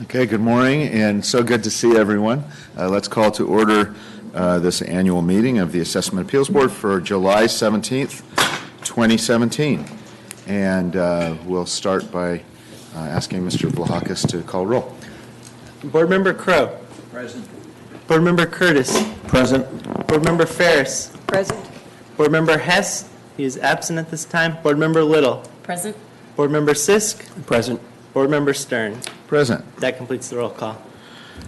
Okay, good morning, and so good to see everyone. Let's call to order this annual meeting of the Assessment Appeals Board for July 17th, 2017. And we'll start by asking Mr. Vlahakis to call roll. Board Member Crow. Present. Board Member Curtis. Present. Board Member Ferris. Present. Board Member Hess. He is absent at this time. Board Member Little. Present. Board Member Sisk. Present. Board Member Stern. Present. That completes the roll call.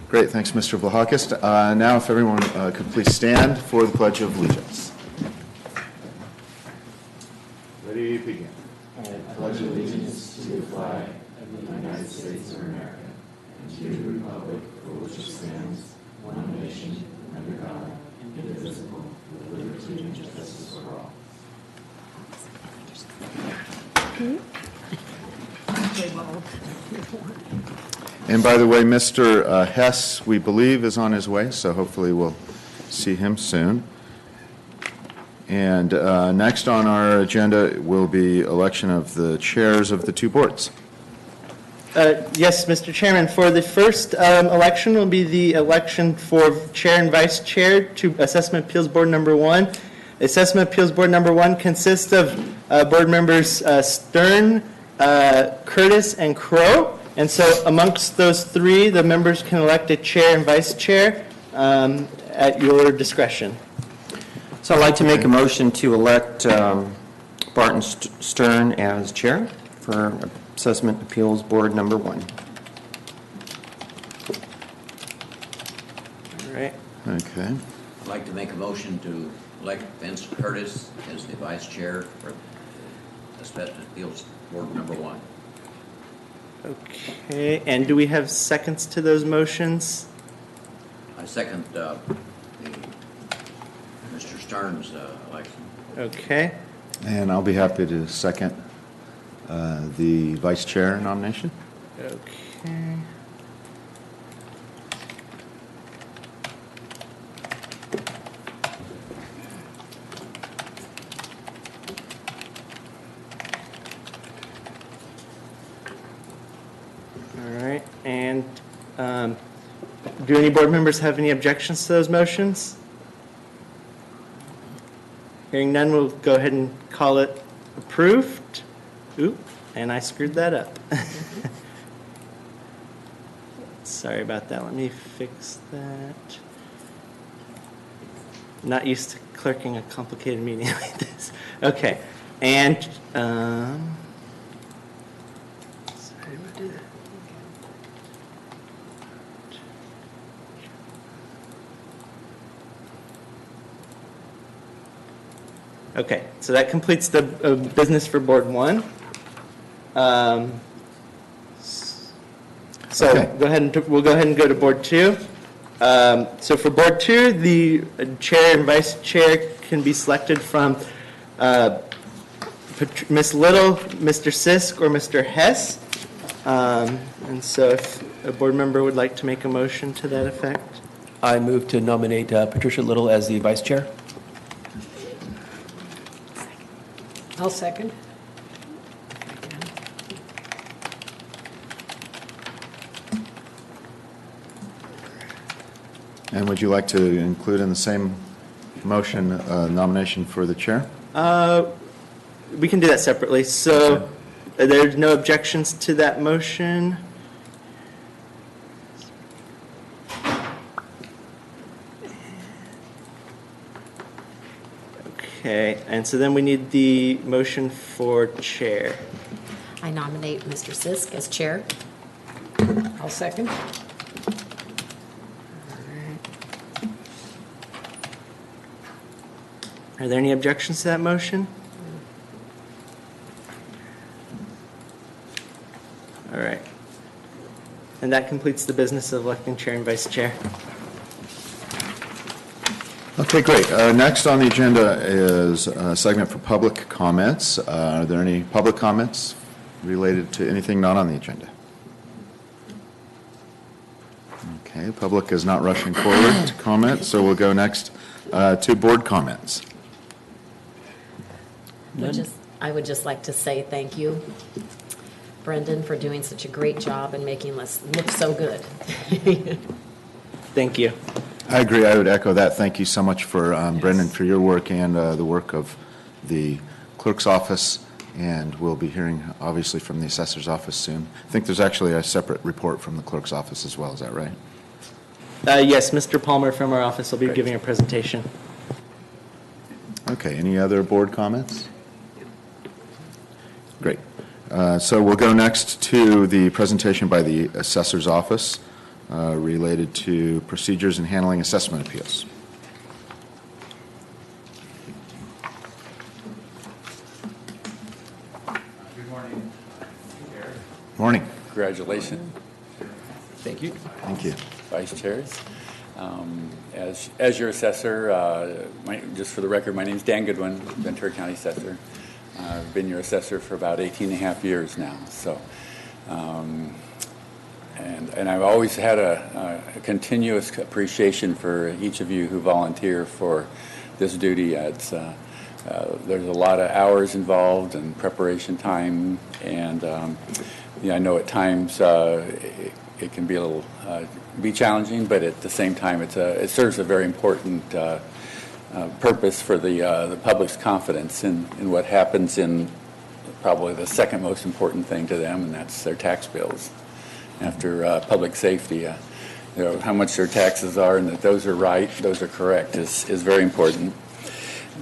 Great, thanks, Mr. Vlahakis. Now, if everyone could please stand for the Pledge of Allegiance. Ready, begin. I pledge allegiance to the flag of the United States of America and to the republic for which it stands, one nation, under God, indivisible, with liberty and justice for all. And by the way, Mr. Hess, we believe, is on his way, so hopefully we'll see him soon. And next on our agenda will be election of the chairs of the two boards. Yes, Mr. Chairman, for the first election will be the election for Chair and Vice Chair to Assessment Appeals Board Number 1. Assessment Appeals Board Number 1 consists of board members Stern, Curtis, and Crow. And so amongst those three, the members can elect a chair and vice chair at your discretion. So I'd like to make a motion to elect Barton Stern as chair for Assessment Appeals Board Number 1. All right. Okay. I'd like to make a motion to elect Vince Curtis as the vice chair for Assessment Appeals Board Number 1. Okay, and do we have seconds to those motions? I second Mr. Stern's election. Okay. And I'll be happy to second the vice chair nomination. Okay. All right, and do any board members have any objections to those motions? Hearing none, we'll go ahead and call it approved. Oop, and I screwed that up. Sorry about that. Let me fix that. Not used to clerking a complicated meeting like this. Okay, and sorry about that. Okay, so that completes the business for Board 1. So Okay. we'll go ahead and go to Board 2. So for Board 2, the chair and vice chair can be selected from Ms. Little, Mr. Sisk, or Mr. Hess. And so if a board member would like to make a motion to that effect. I move to nominate Patricia Little as the vice chair. I'll second. And would you like to include in the same motion nomination for the chair? We can do that separately. So there's no objections to that motion. Okay, and so then we need the motion for chair. I nominate Mr. Sisk as chair. I'll second. Are there any objections to that motion? All right. And that completes the business of electing chair and vice chair. Okay, great. Next on the agenda is a segment for public comments. Are there any public comments related to anything not on the agenda? Okay, public is not rushing forward to comment, so we'll go next to board comments. I I would just like to say thank you, Brendan, for doing such a great job and making us look so good. Thank you. I agree. I would echo that. Thank you so much for Brendan for your work and the work of the clerk's office. And we'll be hearing, obviously, from the assessor's office soon. I think there's actually a separate report from the clerk's office as well. Is that right? Yes, Mr. Palmer from our office will be giving a presentation. Okay. Any other board comments? Great. So we'll go next to the presentation by the assessor's office related to procedures in handling assessment appeals. Good morning. Morning. Congratulations. Thank you. Thank you. Vice chairs. As your assessor, just for the record, my name is Dan Goodwin, Ventura County Assessor. I've been your assessor for about 18 and a half years now. So, and I've always had a continuous appreciation for each of you who volunteer for this duty. There's a lot of hours involved and preparation time, and I know at times it can be a little be challenging, but at the same time it serves a very important purpose for the public's confidence in what happens in probably the second most important thing to them, and that's their tax bills. After public safety, how much their taxes are and that those are right, those are correct is very important.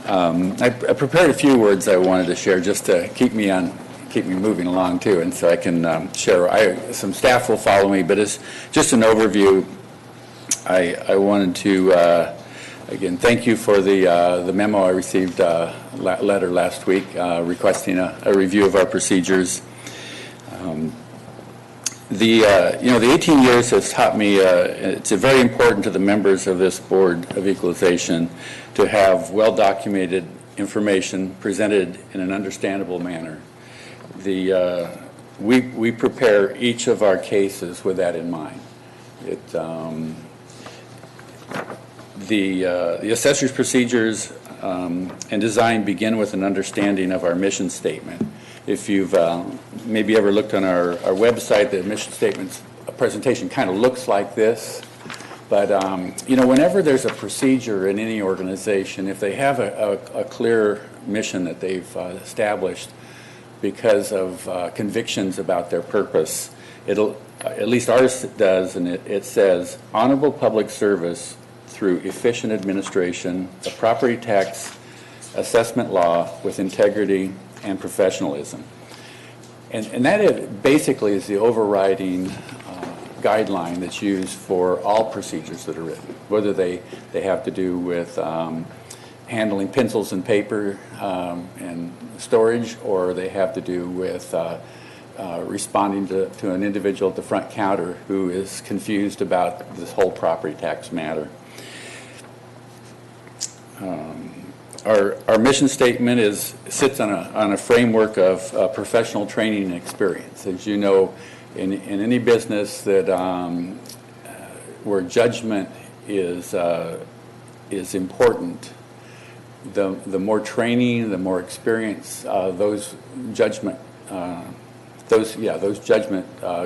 I prepared a few words I wanted to share just to keep me moving along too, and so I can share. Some staff will follow me, but it's just an overview. I wanted to again thank you for the memo I received letter last week requesting a review of our procedures. The 18 years has taught me it's very important to the members of this Board of Equalization to have well-documented information presented in an understandable manner. We prepare each of our cases with that in mind. The assessor's procedures and design begin with an understanding of our mission statement. If you've maybe ever looked on our website, the mission statement's presentation kind of looks like this. But, whenever there's a procedure in any organization, if they have a clear mission that they've established because of convictions about their purpose, at least ours does, and it says, honorable public service through efficient administration of property tax assessment law with integrity and professionalism. And that basically is the overriding guideline that's used for all procedures that are written, whether they have to do with handling pencils and paper and storage, or they have to do with responding to an individual at the front counter who is confused about this whole property tax matter. Our mission statement sits on a framework of professional training and experience. As you know, in any business that where judgment is important, the more training, the more experience those judgment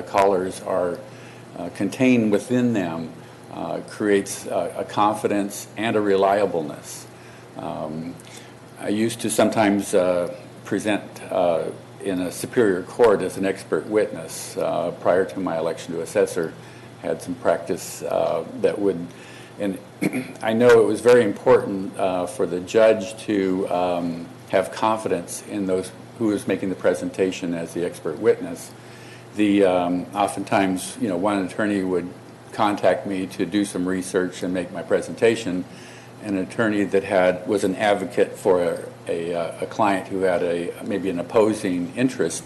callers are contained within them creates a confidence and a reliableness. I used to sometimes present in a superior court as an expert witness prior to my election to assessor. Had some practice that would, and I know it was very important for the judge to have confidence in those who was making the presentation as the expert witness. Oftentimes, one attorney would contact me to do some research and make my presentation. An attorney that was an advocate for a client who had maybe an opposing interest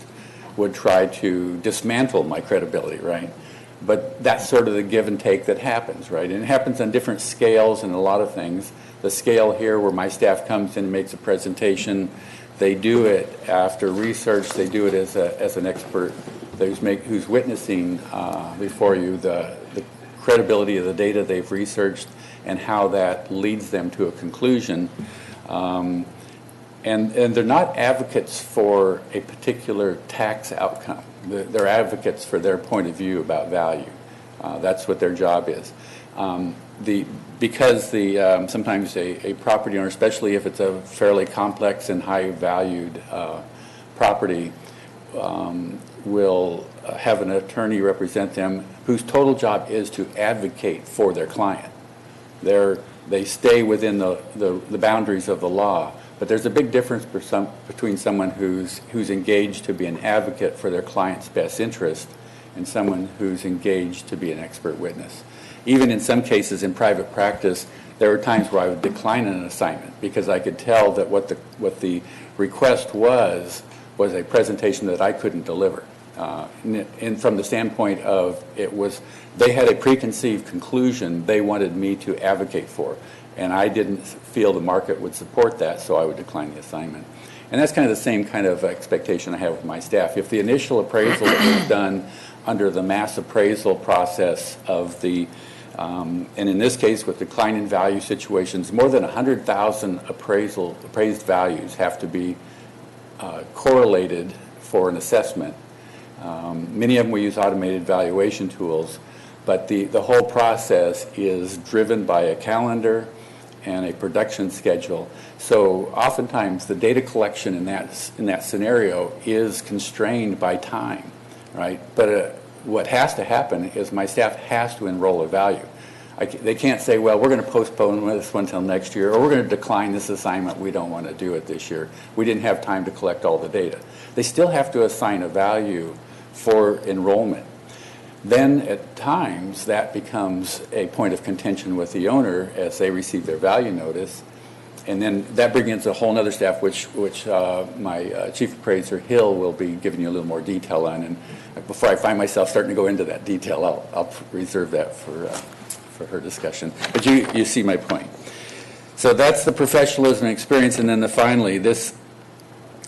would try to dismantle my credibility, right? But that's sort of the give and take that happens, right? And it happens on different scales and a lot of things. The scale here where my staff comes in and makes a presentation, they do it after research, they do it as an expert who's witnessing before you the credibility of the data they've researched and how that leads them to a conclusion. And they're not advocates for a particular tax outcome. They're advocates for their point of view about value. That's what their job is. Because sometimes a property owner, especially if it's a fairly complex and high-valued property, will have an attorney represent them whose total job is to advocate for their client. They stay within the boundaries of the law, but there's a big difference between someone who's engaged to be an advocate for their client's best interest and someone who's engaged to be an expert witness. Even in some cases in private practice, there were times where I would decline an assignment because I could tell that what the request was a presentation that I couldn't deliver. And from the standpoint of they had a preconceived conclusion they wanted me to advocate for, and I didn't feel the market would support that, so I would decline the assignment. And that's kind of the same kind of expectation I have with my staff. If the initial appraisal that was done under the mass appraisal process of and in this case with decline in value situations, more than 100,000 appraised values have to be correlated for an assessment. Many of them we use automated valuation tools, but the whole process is driven by a calendar and a production schedule. So oftentimes the data collection in that scenario is constrained by time, right? But what has to happen is my staff has to enroll a value. They can't say, well, we're going to postpone this one until next year, or we're going to decline this assignment. We don't want to do it this year. We didn't have time to collect all the data. They still have to assign a value for enrollment. Then at times that becomes a point of contention with the owner as they receive their value notice. And then that brings in a whole other staff, which my Chief Appraiser Hill will be giving you a little more detail on. And before I find myself starting to go into that detail, I'll reserve that for her discussion. But you see my point. So that's the professionalism and experience. And then finally, this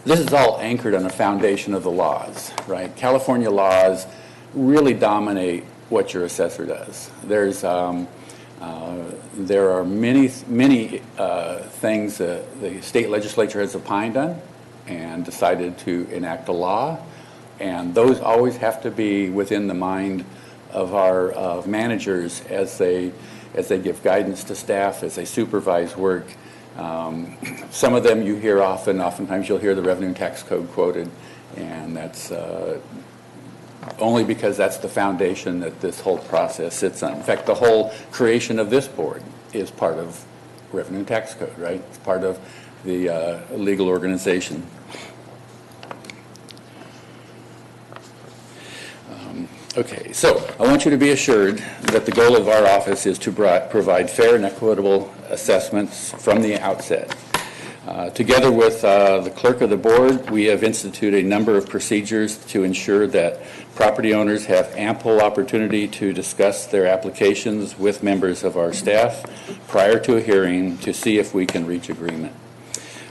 is all anchored on the foundation of the laws, right? California laws really dominate what your assessor does. There are many things the state legislature has opined on and decided to enact a law, and those always have to be within the mind of our managers as they give guidance to staff, as they supervise work. Some of them you hear oftentimes you'll hear the Revenue and Tax Code quoted, and that's only because that's the foundation that this whole process sits on. In fact, the whole creation of this board is part of Revenue and Tax Code, right? It's part of the legal organization. Okay, so I want you to be assured that the goal of our office is to provide fair and equitable assessments from the outset. Together with the clerk of the board, we have instituted a number of procedures to ensure that property owners have ample opportunity to discuss their applications with members of our staff prior to a hearing to see if we can reach agreement.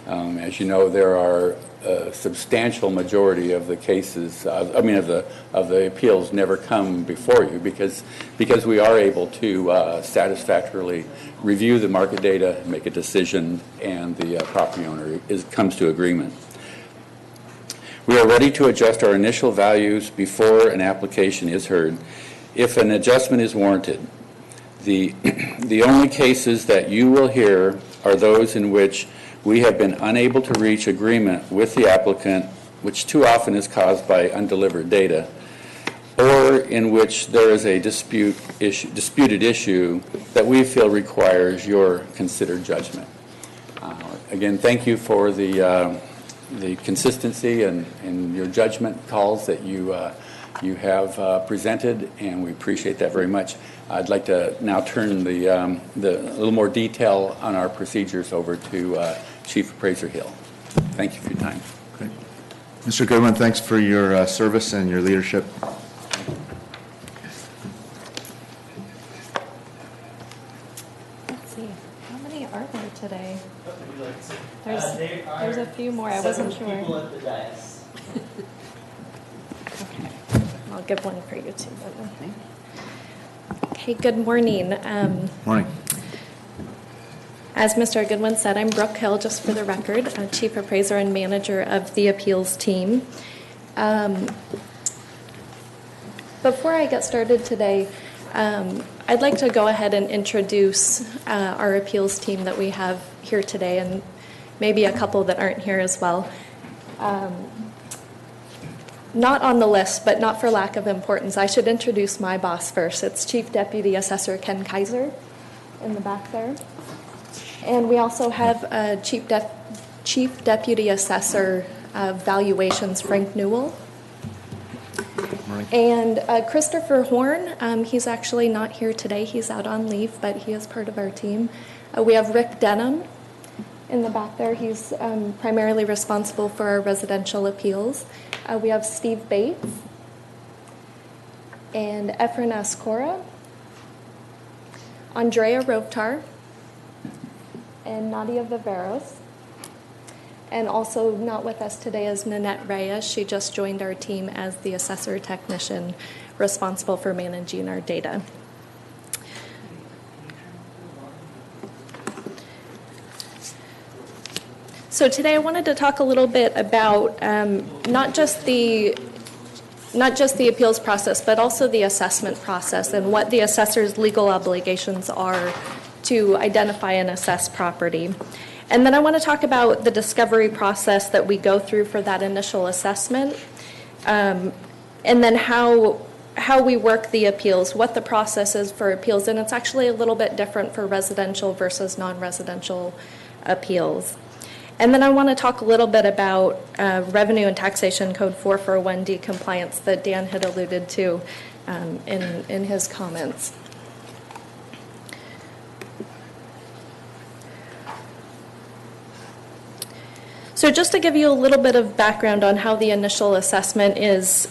As you know, there are a substantial majority of the cases, of the appeals never come before you because we are able to satisfactorily review the market data, make a decision, and the property owner comes to agreement. We are ready to adjust our initial values before an application is heard if an adjustment is warranted. The only cases that you will hear are those in which we have been unable to reach agreement with the applicant, which too often is caused by undelivered data, or in which there is a disputed issue that we feel requires your considered judgment. Again, thank you for the consistency and your judgment calls that you have presented, and we appreciate that very much. I'd like to now turn the little more detail on our procedures over to Chief Appraiser Hill. Thank you for your time. Great. Mr. Goodwin, thanks for your service and your leadership. Let's see, how many are there today? There's a few more. I wasn't sure. People at the dais. Okay, I'll give one for you too. Okay, good morning. Morning. As Mr. Goodwin said, I'm Brooke Hill, just for the record, Chief Appraiser and Manager of the Appeals team. Before I get started today, I'd like to go ahead and introduce our appeals team that we have here today, and maybe a couple that aren't here as well. Not on the list, but not for lack of importance. I should introduce my boss first. It's Chief Deputy Assessor Ken Kaiser in the back there. And we also have Chief Deputy Assessor of Valuations, Frank Newell. And Christopher Horn, he's actually not here today. He's out on leave, but he is part of our team. We have Rick Denham in the back there. He's primarily responsible for our residential appeals. We have Steve Bates and Efren Ascora, Andrea Rovtar, and Nadia Viveros. And also not with us today is Nanette Reyes. She just joined our team as the assessor technician responsible for managing our data. So today I wanted to talk a little bit about not just the appeals process, but also the assessment process and what the assessor's legal obligations are to identify and assess property. And then I want to talk about the discovery process that we go through for that initial assessment, and then how we work the appeals, what the process is for appeals, and it's actually a little bit different for residential versus non-residential appeals. And then I want to talk a little bit about Revenue and Taxation Code 441D compliance that Dan had alluded to in his comments. So just to give you a little bit of background on how the initial assessment is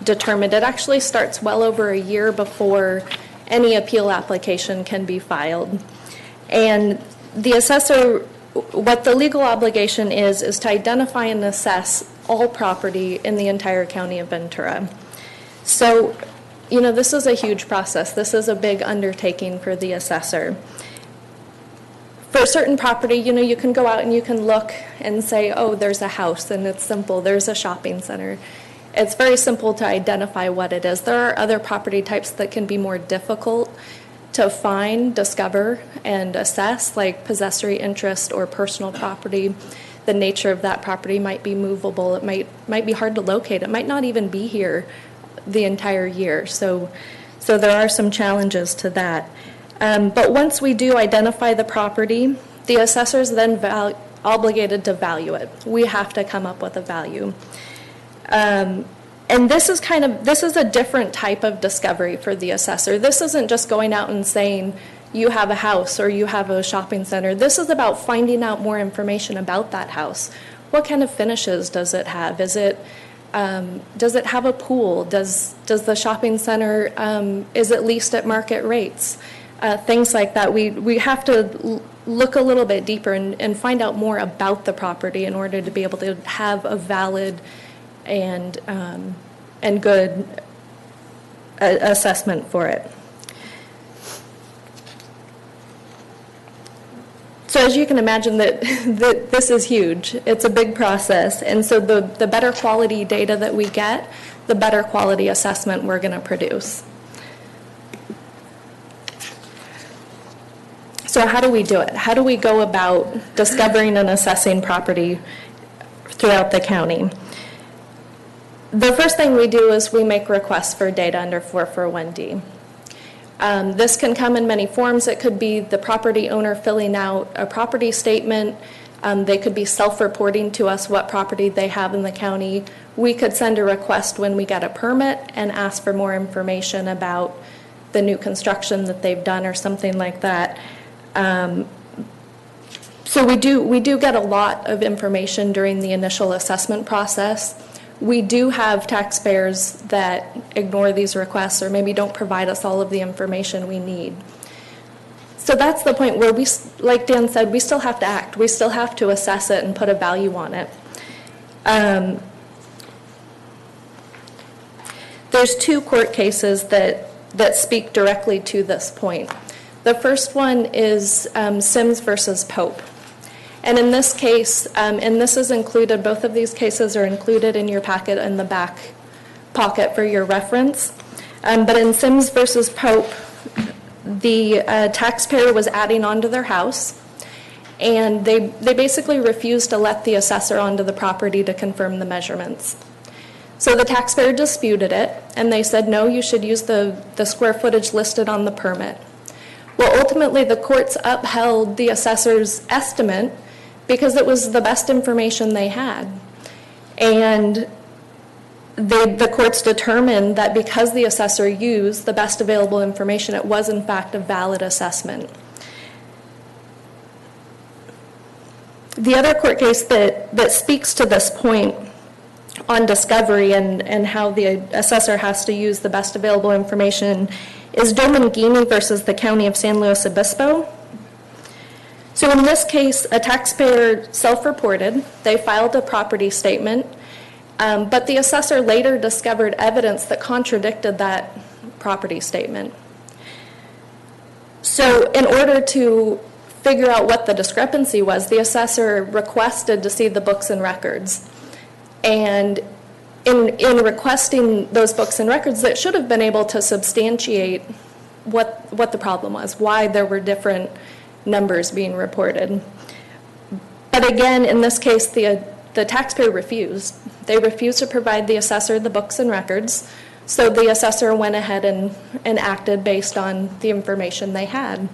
determined, it actually starts well over a year before any appeal application can be filed. And the assessor, what the legal obligation is to identify and assess all property in the entire county of Ventura. So, you know, this is a huge process. This is a big undertaking for the assessor. For a certain property, you know, you can go out and you can look and say, oh, there's a house, and it's simple. There's a shopping center. It's very simple to identify what it is. There are other property types that can be more difficult to find, discover, and assess, like possessory interest or personal property. The nature of that property might be movable. It might be hard to locate. It might not even be here the entire year. So there are some challenges to that. But once we do identify the property, the assessor is then obligated to value it. We have to come up with a value. And this is a different type of discovery for the assessor. This isn't just going out and saying you have a house or you have a shopping center. This is about finding out more information about that house. What kind of finishes does it have? Does it have a pool? Does the shopping center, is it leased at market rates? Things like that. We have to look a little bit deeper and find out more about the property in order to be able to have a valid and good assessment for it. So as you can imagine, that this is huge. It's a big process, and so the better quality data that we get, the better quality assessment we're going to produce. So how do we do it? How do we go about discovering and assessing property throughout the county? The first thing we do is we make requests for data under 441D. This can come in many forms. It could be the property owner filling out a property statement. They could be self-reporting to us what property they have in the county. We could send a request when we get a permit and ask for more information about the new construction that they've done or something like that. So we do get a lot of information during the initial assessment process. We do have taxpayers that ignore these requests or maybe don't provide us all of the information we need. So that's the point where we, like Dan said, we still have to act. We still have to assess it and put a value on it. There's two court cases that speak directly to this point. The first one is Sims versus Pope. And in this case, and this is included, both of these cases are included in your packet in the back pocket for your reference. But in Sims versus Pope, the taxpayer was adding onto their house, and they basically refused to let the assessor onto the property to confirm the measurements. So the taxpayer disputed it, and they said, no, you should use the square footage listed on the permit. Well, ultimately, the courts upheld the assessor's estimate because it was the best information they had. And the courts determined that because the assessor used the best available information, it was in fact a valid assessment. The other court case that speaks to this point on discovery and how the assessor has to use the best available information is Domenighini versus the County of San Luis Obispo. So in this case, a taxpayer self-reported. They filed a property statement, but the assessor later discovered evidence that contradicted that property statement. So in order to figure out what the discrepancy was, the assessor requested to see the books and records. And in requesting those books and records, that should have been able to substantiate what the problem was, why there were different numbers being reported. But again, in this case, the taxpayer refused. They refused to provide the assessor the books and records, so the assessor went ahead and acted based on the information they had.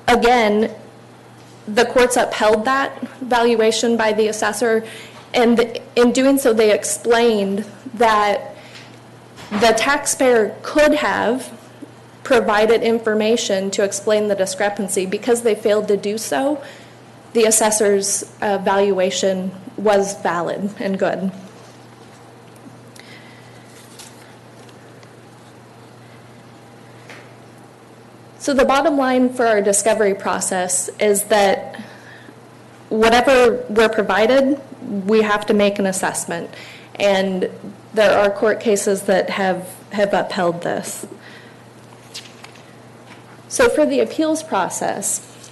Again, the courts upheld that valuation by the assessor, and in doing so, they explained that the taxpayer could have provided information to explain the discrepancy. Because they failed to do so, the assessor's valuation was valid and good. So the bottom line for our discovery process is that whatever we're provided, we have to make an assessment. And there are court cases that have upheld this. So for the appeals process,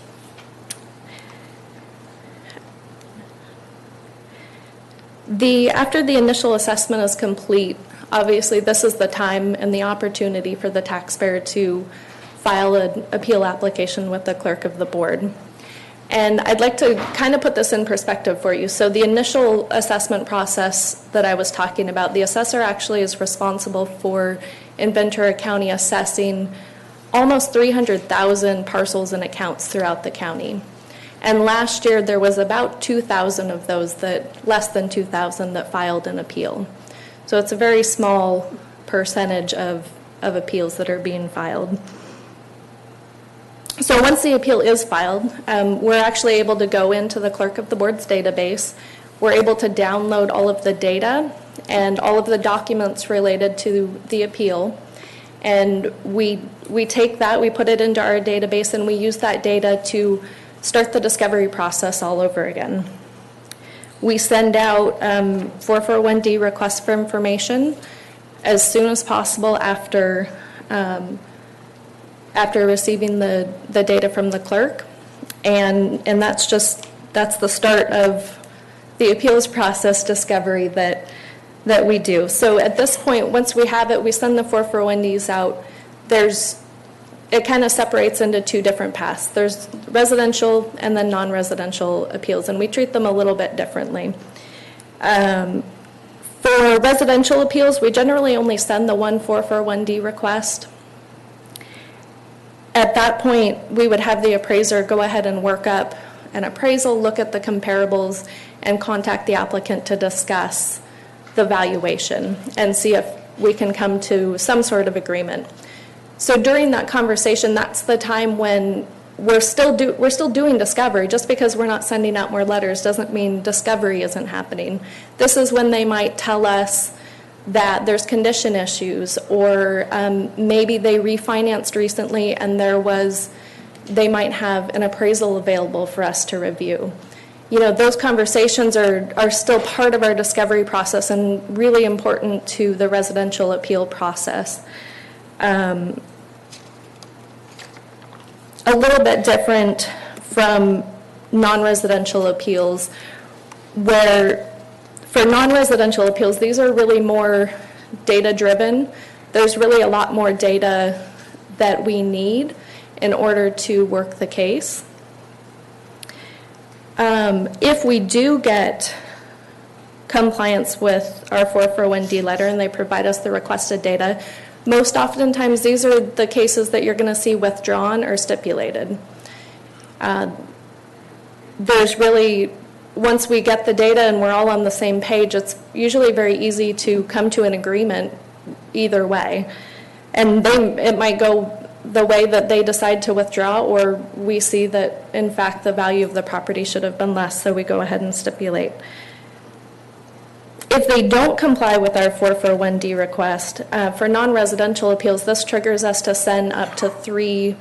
after the initial assessment is complete, obviously this is the time and the opportunity for the taxpayer to file an appeal application with the clerk of the board. And I'd like to kind of put this in perspective for you. So the initial assessment process that I was talking about, the assessor actually is responsible for, in Ventura County, assessing almost 300,000 parcels and accounts throughout the county. And last year there was about 2,000 of those, less than 2,000 that filed an appeal. So it's a very small percentage of appeals that are being filed. So once the appeal is filed, we're actually able to go into the clerk of the board's database. We're able to download all of the data and all of the documents related to the appeal. And we take that, we put it into our database, and we use that data to start the discovery process all over again. We send out 441D requests for information as soon as possible after receiving the data from the clerk. And that's the start of the appeals process discovery that we do. So at this point, once we have it, we send the 441Ds out. It kind of separates into two different paths. There's residential and then non-residential appeals, and we treat them a little bit differently. For residential appeals, we generally only send the one 441D request. At that point, we would have the appraiser go ahead and work up an appraisal, look at the comparables, and contact the applicant to discuss the valuation and see if we can come to some sort of agreement. So during that conversation, that's the time when we're still doing discovery. Just because we're not sending out more letters doesn't mean discovery isn't happening. This is when they might tell us that there's condition issues, or maybe they refinanced recently and they might have an appraisal available for us to review. You know, those conversations are still part of our discovery process and really important to the residential appeal process. a little bit different from non-residential appeals, where for non-residential appeals, these are really more data-driven. There's really a lot more data that we need in order to work the case. If we do get compliance with our 441D letter and they provide us the requested data, most oftentimes these are the cases that you're going to see withdrawn or stipulated. There's really, once we get the data and we're all on the same page, it's usually very easy to come to an agreement either way. And it might go the way that they decide to withdraw, or we see that, in fact, the value of the property should have been less, so we go ahead and stipulate. If they don't comply with our 441D request, for non-residential appeals, this triggers us to send up to 3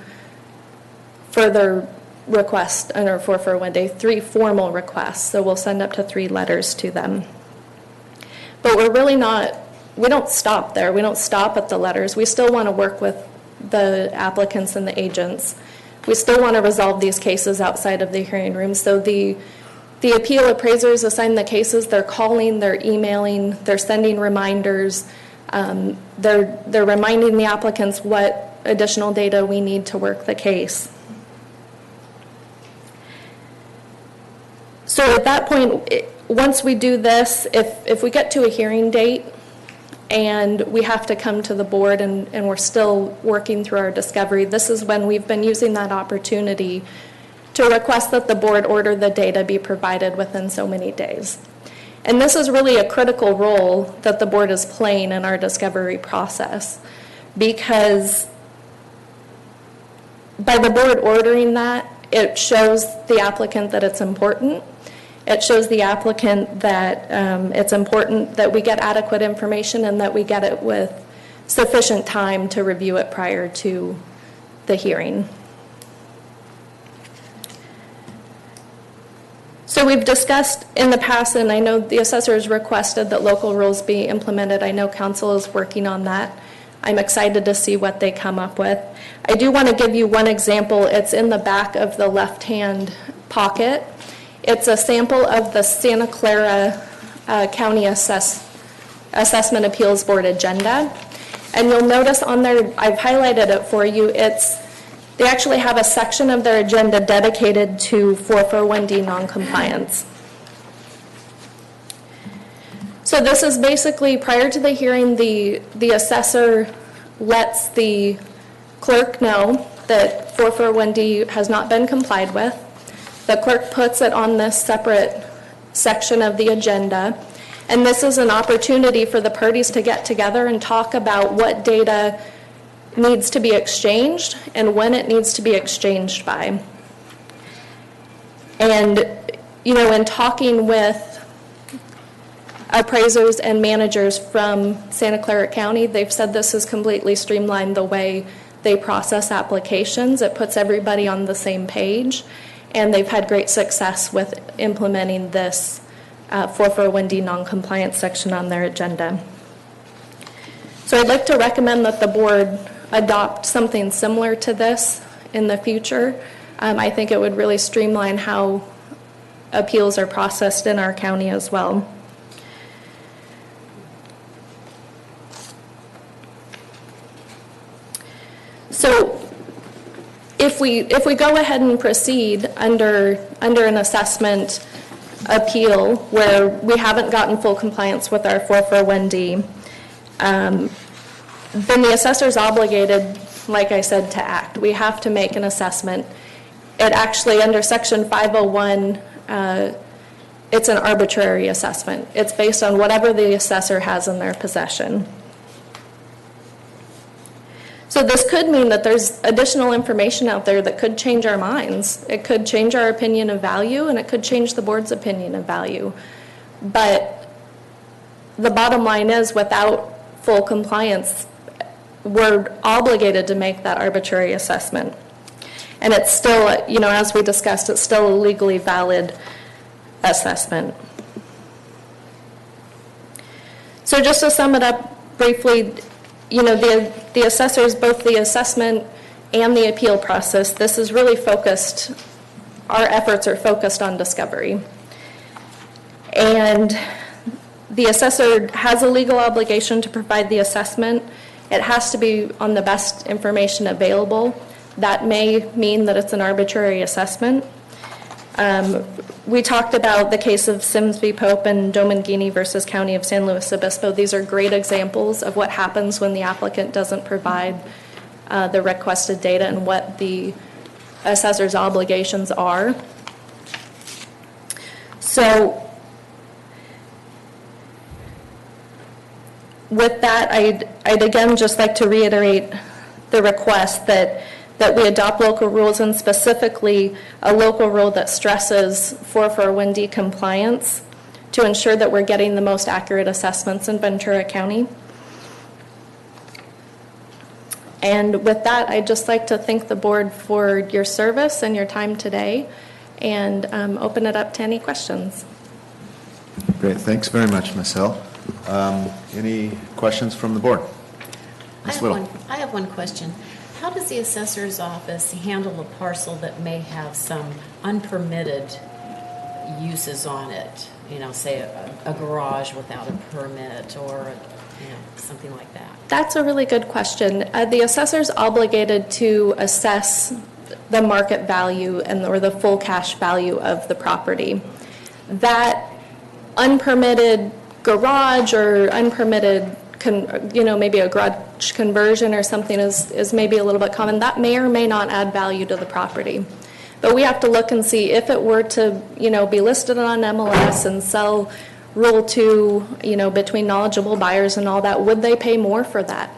further requests under 441D, 3 formal requests. So we'll send up to 3 letters to them. But we're really not, we don't stop there. We don't stop at the letters. We still want to work with the applicants and the agents. We still want to resolve these cases outside of the hearing room. So the appeal appraisers assign the cases. They're calling, they're emailing, they're sending reminders. They're reminding the applicants what additional data we need to work the case. So at that point, once we do this, if we get to a hearing date and we have to come to the board and we're still working through our discovery, this is when we've been using that opportunity to request that the board order the data be provided within so many days. And this is really a critical role that the board is playing in our discovery process, because by the board ordering that, it shows the applicant that it's important. It shows the applicant that it's important that we get adequate information and that we get it with sufficient time to review it prior to the hearing. So we've discussed in the past, and I know the assessor has requested that local rules be implemented. I know council is working on that. I'm excited to see what they come up with. I do want to give you one example. It's in the back of the left-hand pocket. It's a sample of the Santa Clara County Assessment Appeals Board agenda. And you'll notice on there, I've highlighted it for you, they actually have a section of their agenda dedicated to 441D noncompliance. So this is basically, prior to the hearing, the assessor lets the clerk know that 441D has not been complied with. The clerk puts it on this separate section of the agenda. And this is an opportunity for the parties to get together and talk about what data needs to be exchanged and when it needs to be exchanged by. And, you know, in talking with appraisers and managers from Santa Clara County, they've said this has completely streamlined the way they process applications. It puts everybody on the same page, and they've had great success with implementing this 441D noncompliance section on their agenda. So I'd like to recommend that the board adopt something similar to this in the future. I think it would really streamline how appeals are processed in our county as well. So if we go ahead and proceed under an assessment appeal where we haven't gotten full compliance with our 441D, then the assessor is obligated, like I said, to act. We have to make an assessment. It actually, under Section 501, it's an arbitrary assessment. It's based on whatever the assessor has in their possession. So this could mean that there's additional information out there that could change our minds. It could change our opinion of value, and it could change the board's opinion of value. But the bottom line is, without full compliance, we're obligated to make that arbitrary assessment. And it's still, you know, as we discussed, it's still a legally valid assessment. So just to sum it up briefly, the assessors, both the assessment and the appeal process, this is really focused, our efforts are focused on discovery. And the assessor has a legal obligation to provide the assessment. It has to be on the best information available. That may mean that it's an arbitrary assessment. We talked about the case of Sims v. Pope and Domangini versus County of San Luis Obispo. These are great examples of what happens when the applicant doesn't provide the requested data and what the assessor's obligations are. So with that, I'd again just like to reiterate the request that we adopt local rules, and specifically a local rule that stresses 441D compliance to ensure that we're getting the most accurate assessments in Ventura County. And with that, I'd just like to thank the board for your service and your time today, and open it up to any questions. Great, thanks very much, Ms. Hill. Any questions from the board? Ms. Little. I have one question. How does the assessor's office handle a parcel that may have some unpermitted uses on it? You know, say a garage without a permit, or something like that. That's a really good question. The assessor's obligated to assess the market value or the full cash value of the property. That unpermitted garage or unpermitted, maybe a garage conversion or something is maybe a little bit common. That may or may not add value to the property. But we have to look and see if it were to, be listed on MLS and sell Rule 2, between knowledgeable buyers and all that, would they pay more for that?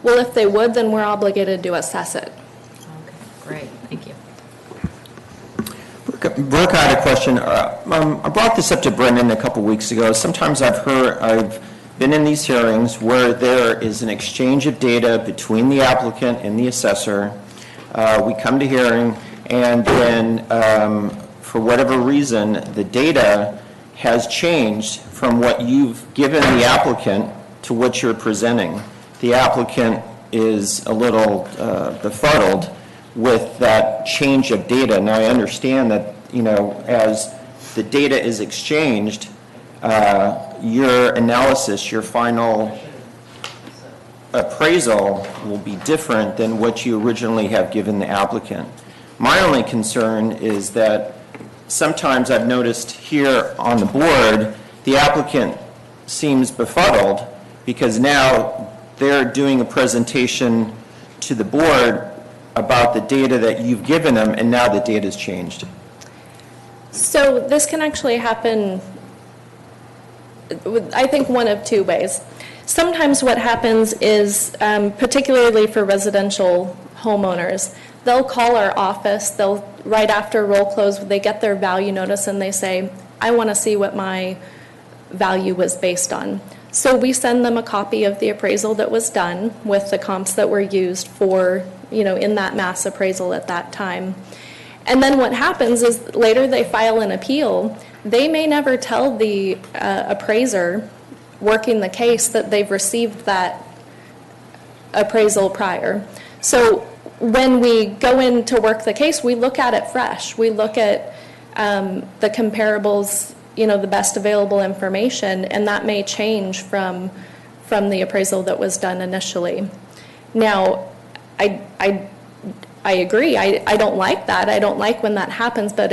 Well, if they would, then we're obligated to assess it. Okay, great, thank you. Brooke, I had a question. I brought this up to Brendan a couple weeks ago. Sometimes I've been in these hearings where there is an exchange of data between the applicant and the assessor. We come to hearing, and then for whatever reason, the data has changed from what you've given the applicant to what you're presenting. The applicant is a little befuddled with that change of data. Now, I understand that, as the data is exchanged, your analysis, your final appraisal will be different than what you originally have given the applicant. My only concern is that sometimes I've noticed here on the board, the applicant seems befuddled because now they're doing a presentation to the board about the data that you've given them, and now the data's changed. So this can actually happen, I think, one of two ways. Sometimes what happens is, particularly for residential homeowners, they'll call our office, right after roll close, they get their value notice and they say, I want to see what my value was based on. So we send them a copy of the appraisal that was done with the comps that were used for, in that mass appraisal at that time. And then what happens is later they file an appeal. They may never tell the appraiser working the case that they've received that appraisal prior. So when we go in to work the case, we look at it fresh. We look at the comparables, the best available information, and that may change from the appraisal that was done initially. Now, I agree. I don't like that. I don't like when that happens, but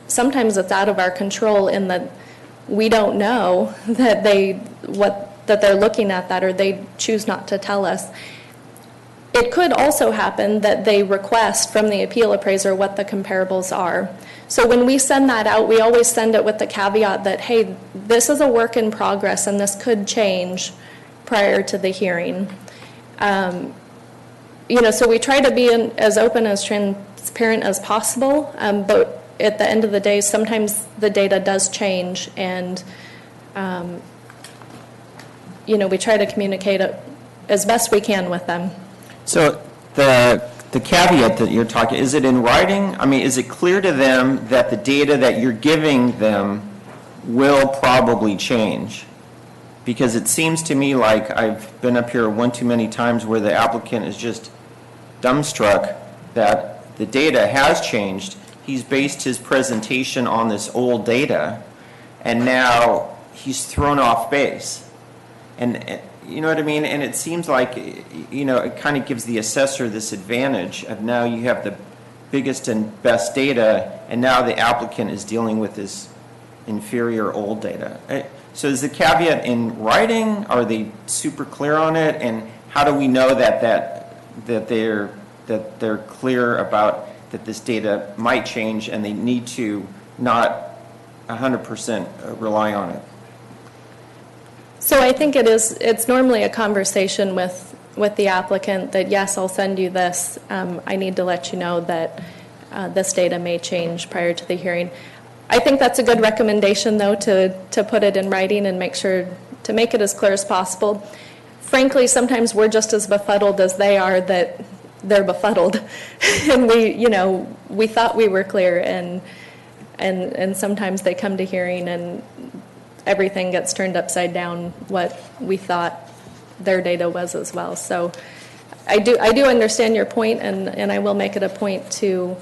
sometimes it's out of our control in that we don't know that they're looking at that, or they choose not to tell us. It could also happen that they request from the appeal appraiser what the comparables are. So when we send that out, we always send it with the caveat that, hey, this is a work in progress and this could change prior to the hearing. So we try to be as open, as transparent as possible, but at the end of the day, sometimes the data does change, and we try to communicate it as best we can with them. So the caveat that you're talking, is it in writing? I mean, is it clear to them that the data that you're giving them will probably change? Because it seems to me like I've been up here one too many times where the applicant is just dumbstruck that the data has changed. He's based his presentation on this old data, and now he's thrown off base. And you know what I mean? And it seems like, it kind of gives the assessor this advantage of now you have the biggest and best data, and now the applicant is dealing with this inferior old data. So is the caveat in writing? Are they super clear on it? And how do we know that they're clear about that this data might change and they need to not 100% rely on it? So I think it's normally a conversation with the applicant that, yes, I'll send you this. I need to let you know that this data may change prior to the hearing. I think that's a good recommendation, though, to put it in writing and make sure to make it as clear as possible. Frankly, sometimes we're just as befuddled as they are that they're befuddled. And we thought we were clear, and sometimes they come to hearing and everything gets turned upside down what we thought their data was as well. So I do understand your point, and I will make it a point to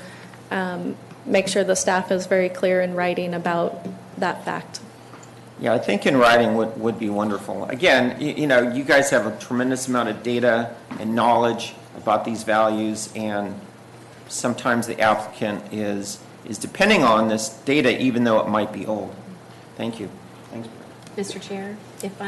make sure the staff is very clear in writing about that fact. Yeah, I think in writing would be wonderful. Again, you guys have a tremendous amount of data and knowledge about these values, and sometimes the applicant is depending on this data even though it might be old. Thank you. Thanks. Mr. Chair, if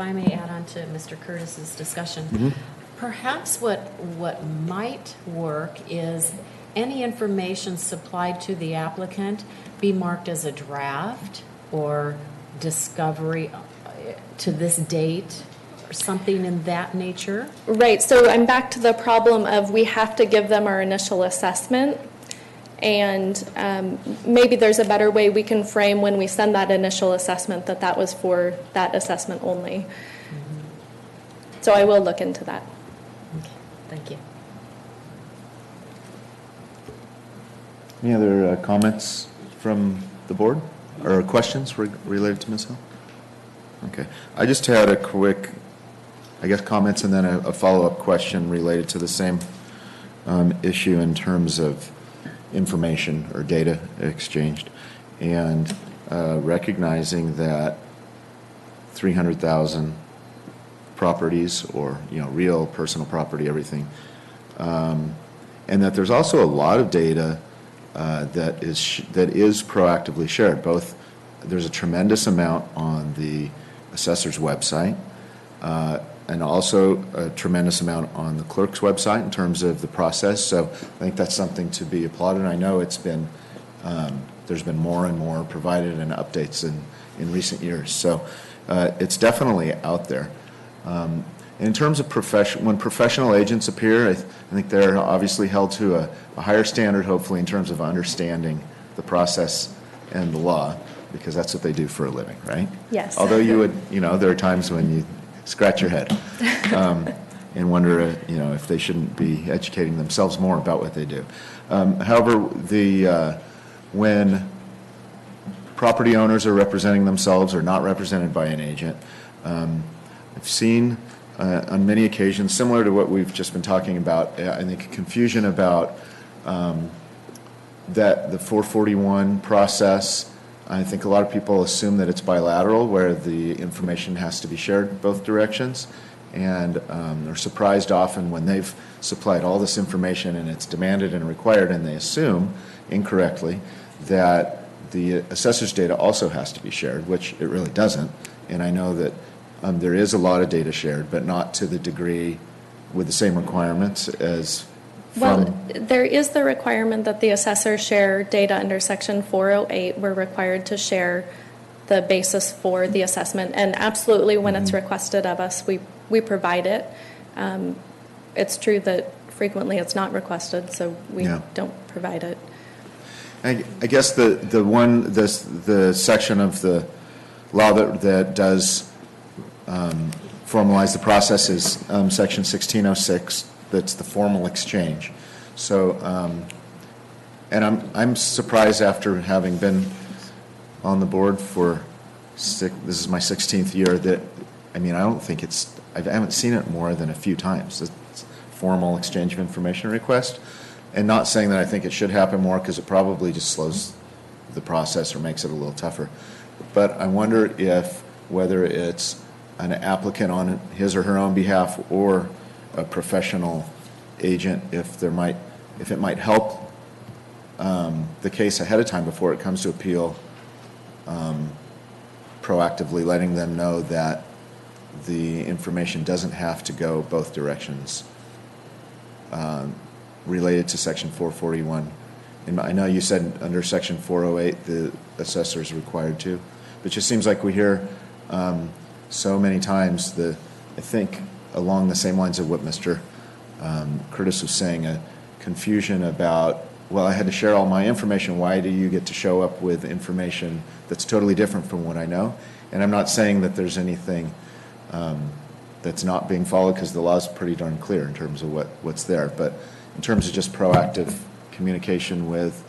I may add on to Mr. Curtis's discussion, perhaps what might work is any information supplied to the applicant be marked as a draft or discovery to this date or something in that nature. Right, so I'm back to the problem of we have to give them our initial assessment, and maybe there's a better way we can frame when we send that initial assessment that was for that assessment only. So I will look into that. Okay, thank you. Any other comments from the board or questions related to Ms. Hill? Okay. I just had a quick, comments and then a follow-up question related to the same issue in terms of information or data exchanged, and recognizing that 300,000 properties or real personal property, everything, and that there's also a lot of data that is proactively shared. Both there's a tremendous amount on the assessor's website, and also a tremendous amount on the clerk's website in terms of the process. So I think that's something to be applauded. I know it's been there's been more and more provided and updates in recent years. So it's definitely out there. In terms of when professional agents appear, I think they're obviously held to a higher standard, hopefully, in terms of understanding the process and the law, because that's what they do for a living, right? Yes. Although there are times when you scratch your head and wonder, if they shouldn't be educating themselves more about what they do. However, when property owners are representing themselves or not represented by an agent, I've seen on many occasions, similar to what we've just been talking about, I think confusion about that the 441 process. I think a lot of people assume that it's bilateral, where the information has to be shared both directions, and are surprised often when they've supplied all this information and it's demanded and required, and they assume incorrectly that the assessor's data also has to be shared, which it really doesn't. And I know that there is a lot of data shared, but not to the degree with the same requirements as from... Well, there is the requirement that the assessors share data under Section 408. We're required to share the basis for the assessment, and absolutely when it's requested of us, we provide it. It's true that frequently it's not requested, so we don't provide it. I guess the section of the law that does formalize the process is Section 1606. That's the formal exchange. So, and I'm surprised, after having been on the board for this is my 16th year, that I mean, I don't think I haven't seen it more than a few times. It's formal exchange of information request. And not saying that I think it should happen more, because it probably just slows the process or makes it a little tougher. But I wonder if, whether it's an applicant on his or her own behalf or a professional agent, if it might help the case ahead of time before it comes to appeal, proactively letting them know that the information doesn't have to go both directions related to Section 441. And I know you said under Section 408 the assessor is required to, but it just seems like we hear so many times I think along the same lines of what Mr. Curtis was saying, a confusion about, well, I had to share all my information. Why do you get to show up with information that's totally different from what I know? And I'm not saying that there's anything that's not being followed, because the law is pretty darn clear in terms of what's there. But in terms of just proactive communication with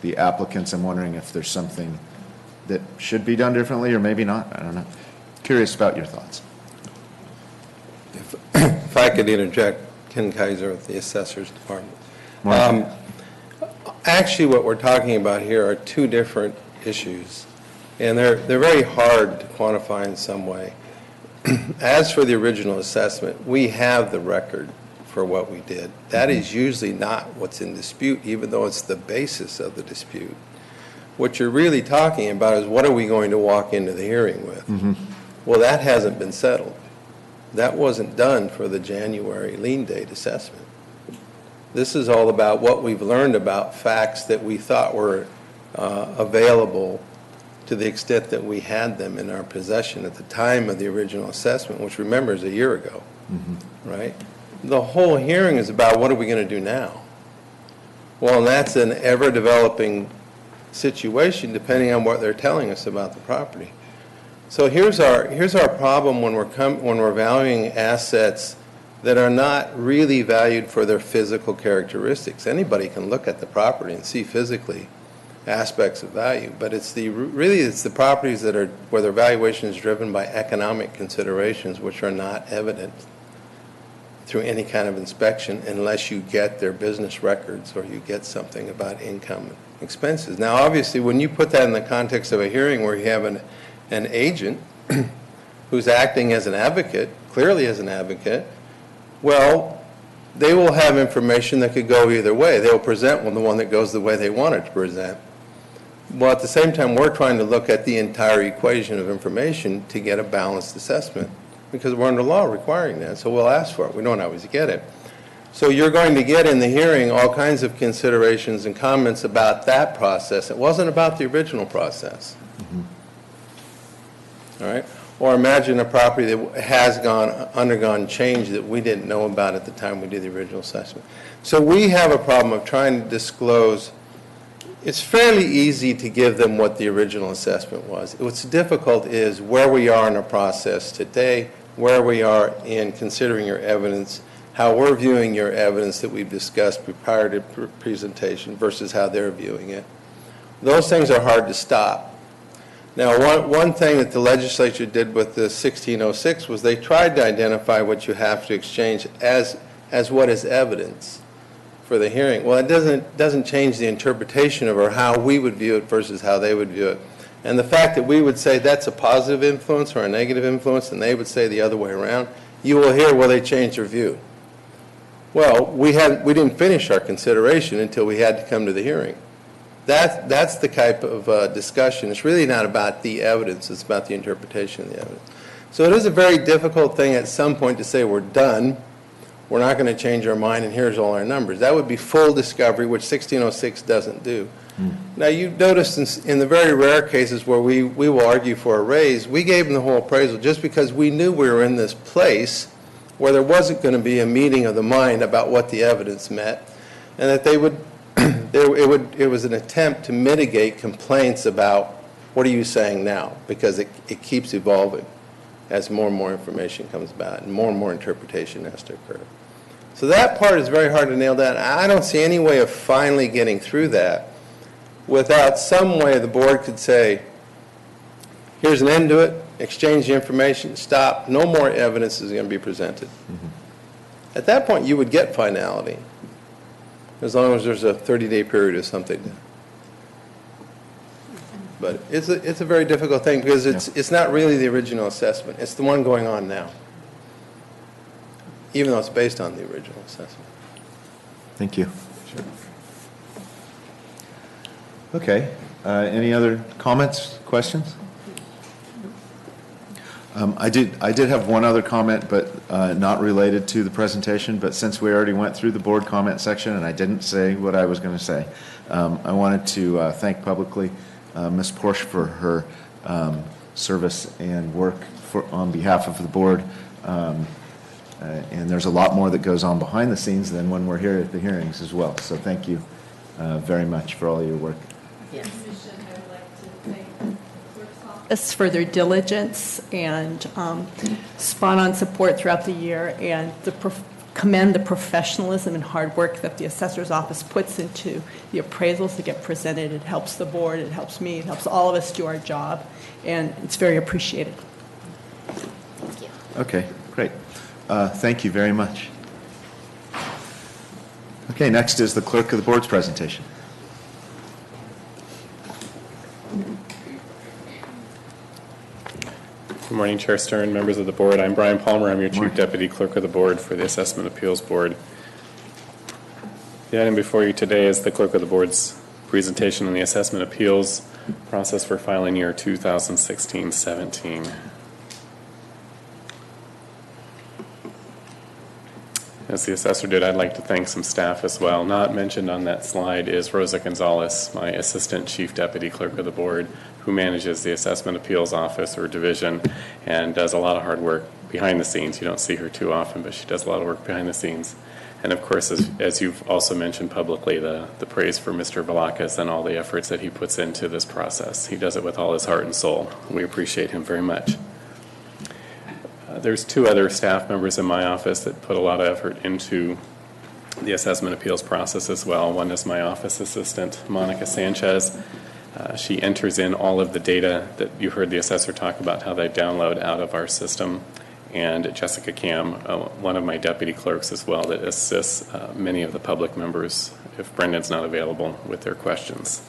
the applicants, I'm wondering if there's something that should be done differently, or maybe not. I don't know. Curious about your thoughts. If I could interject, Ken Kaiser with the Assessor's Department. Actually, what we're talking about here are two different issues, and they're very hard to quantify in some way. As for the original assessment, we have the record for what we did. That is usually not what's in dispute, even though it's the basis of the dispute. What you're really talking about is, what are we going to walk into the hearing with? Well, that hasn't been settled. That wasn't done for the January lien date assessment. This is all about what we've learned about facts that we thought were available to the extent that we had them in our possession at the time of the original assessment, which, remember, is a year ago, right? The whole hearing is about, what are we going to do now? Well, and that's an ever-developing situation depending on what they're telling us about the property. So here's our problem when we're valuing assets that are not really valued for their physical characteristics. Anybody can look at the property and see physically aspects of value, but it's the properties that are where their valuation is driven by economic considerations, which are not evident through any kind of inspection unless you get their business records or you get something about income and expenses. Now, obviously, when you put that in the context of a hearing where you have an agent who's acting as an advocate, clearly as an advocate, well, they will have information that could go either way. They'll present the one that goes the way they want it to present. Well, at the same time, we're trying to look at the entire equation of information to get a balanced assessment, because we're under law requiring that, so we'll ask for it. We don't always get it. So you're going to get in the hearing all kinds of considerations and comments about that process. It wasn't about the original process. All right? Or imagine a property that has undergone change that we didn't know about at the time we did the original assessment. So we have a problem of trying to disclose. It's fairly easy to give them what the original assessment was. What's difficult is where we are in the process today, where we are in considering your evidence, how we're viewing your evidence that we've discussed prior to presentation versus how they're viewing it. Those things are hard to stop. Now, one thing that the legislature did with the 1606 was they tried to identify what you have to exchange as what is evidence for the hearing. Well, it doesn't change the interpretation of or how we would view it versus how they would view it. And the fact that we would say that's a positive influence or a negative influence, and they would say the other way around, you will hear, well, they changed their view. Well, we didn't finish our consideration until we had to come to the hearing. That's the type of discussion. It's really not about the evidence. It's about the interpretation of the evidence. So it is a very difficult thing at some point to say we're done, we're not going to change our mind, and here's all our numbers. That would be full discovery, which 1606 doesn't do. Now, you noticed in the very rare cases where we will argue for a raise, we gave them the whole appraisal just because we knew we were in this place where there wasn't going to be a meeting of the mind about what the evidence meant, and that they would it was an attempt to mitigate complaints about what are you saying now, because it keeps evolving as more and more information comes about and more interpretation has to occur. So that part is very hard to nail down. I don't see any way of finally getting through that without some way the board could say, here's an end to it, exchange the information, stop, no more evidence is going to be presented. At that point, you would get finality, as long as there's a 30-day period or something. But it's a very difficult thing, because it's not really the original assessment. It's the one going on now, even though it's based on the original assessment. Thank you. Okay. Any other comments, questions? I did have one other comment, but not related to the presentation. But since we already went through the board comment section and I didn't say what I was going to say, I wanted to thank publicly Ms. Porsche for her service and work on behalf of the board. And there's a lot more that goes on behind the scenes than when we're here at the hearings as well. So thank you very much for all your work. Yes. Us for their diligence and spot-on support throughout the year, and commend the professionalism and hard work that the assessor's office puts into the appraisals that get presented. It helps the board, it helps me, it helps all of us do our job, and it's very appreciated. Thank you. Okay, great. Thank you very much. Okay, next is the clerk of the board's presentation. Good morning, Chair Stern, members of the board. I'm Brian Palmer. I'm your Chief Deputy Clerk of the Board for the Assessment Appeals Board. The item before you today is the Clerk of the Board's presentation on the assessment appeals process for filing year 2016-17. As the assessor did, I'd like to thank some staff as well. Not mentioned on that slide is Rosa Gonzalez, my Assistant Chief Deputy Clerk of the Board, who manages the Assessment Appeals Office or Division and does a lot of hard work behind the scenes. You don't see her too often, but she does a lot of work behind the scenes. And of course, as you've also mentioned publicly, the praise for Mr. Velazquez and all the efforts that he puts into this process. He does it with all his heart and soul. We appreciate him very much. There's two other staff members in my office that put a lot of effort into the assessment appeals process as well. One is my office assistant, Monica Sanchez. She enters in all of the data that you heard the assessor talk about, how they download out of our system. And Jessica Cam, one of my deputy clerks as well, that assists many of the public members if Brendan's not available with their questions.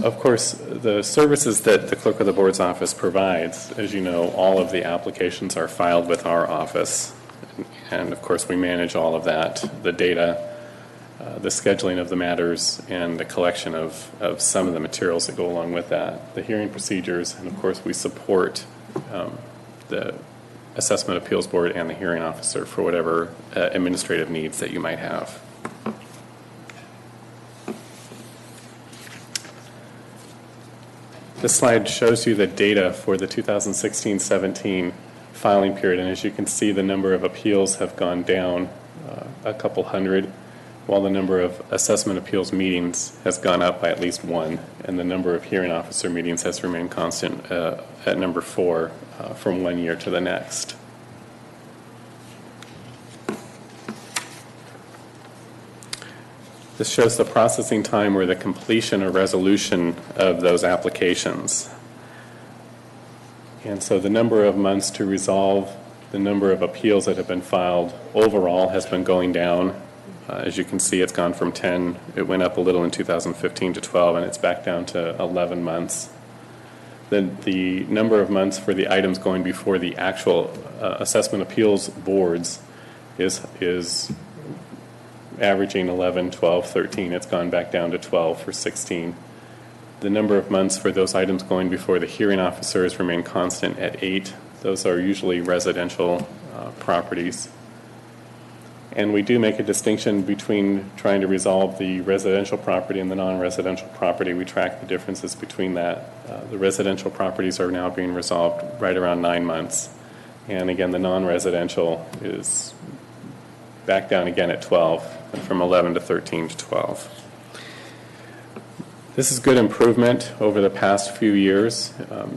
Of course, the services that the Clerk of the Board's office provides, as you know, all of the applications are filed with our office. And of course, we manage all of that, the data, the scheduling of the matters, and the collection of some of the materials that go along with that, the hearing procedures, and of course, we support the Assessment Appeals Board and the hearing officer for whatever administrative needs that you might have. This slide shows you the data for the 2016-17 filing period, and as you can see, the number of appeals have gone down a couple hundred, while the number of assessment appeals meetings has gone up by at least one, and the number of hearing officer meetings has remained constant at number 4 from one year to the next. This shows the processing time or the completion or resolution of those applications. And so the number of months to resolve the number of appeals that have been filed overall has been going down. As you can see, it's gone from 10, it went up a little in 2015 to 12, and it's back down to 11 months. Then the number of months for the items going before the actual assessment appeals boards is averaging 11, 12, 13. It's gone back down to 12 for 16. The number of months for those items going before the hearing officers remain constant at 8. Those are usually residential properties. And we do make a distinction between trying to resolve the residential property and the non-residential property. We track the differences between that. The residential properties are now being resolved right around 9 months. And again, the non-residential is back down again at 12, from 11 to 13 to 12. This is good improvement over the past few years.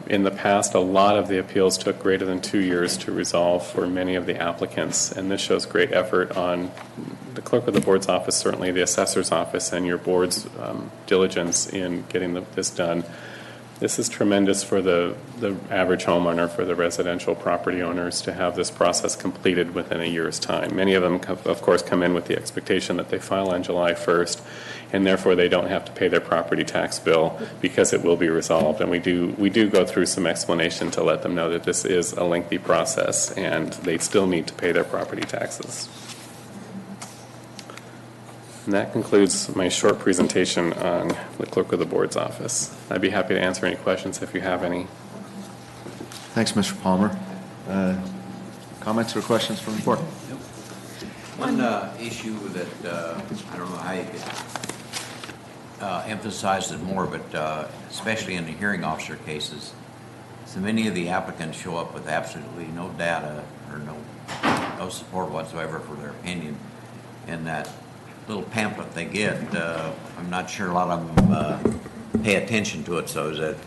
In the past, a lot of the appeals took greater than 2 years to resolve for many of the applicants, and this shows great effort on the Clerk of the Board's office, certainly the Assessor's office, and your Board's diligence in getting this done. This is tremendous for the average homeowner, for the residential property owners to have this process completed within a year's time. Many of them, of course, come in with the expectation that they file on July 1st, and therefore they don't have to pay their property tax bill because it will be resolved. And we do go through some explanation to let them know that this is a lengthy process and they still need to pay their property taxes. And that concludes my short presentation on the Clerk of the Board's office. I'd be happy to answer any questions if you have any. Thanks, Mr. Palmer. Comments or questions from the board? One issue that, I don't know how you could emphasize it more, but especially in the hearing officer cases, so many of the applicants show up with absolutely no data or no support whatsoever for their opinion. And that little pamphlet they get, I'm not sure a lot of them pay attention to it, so is that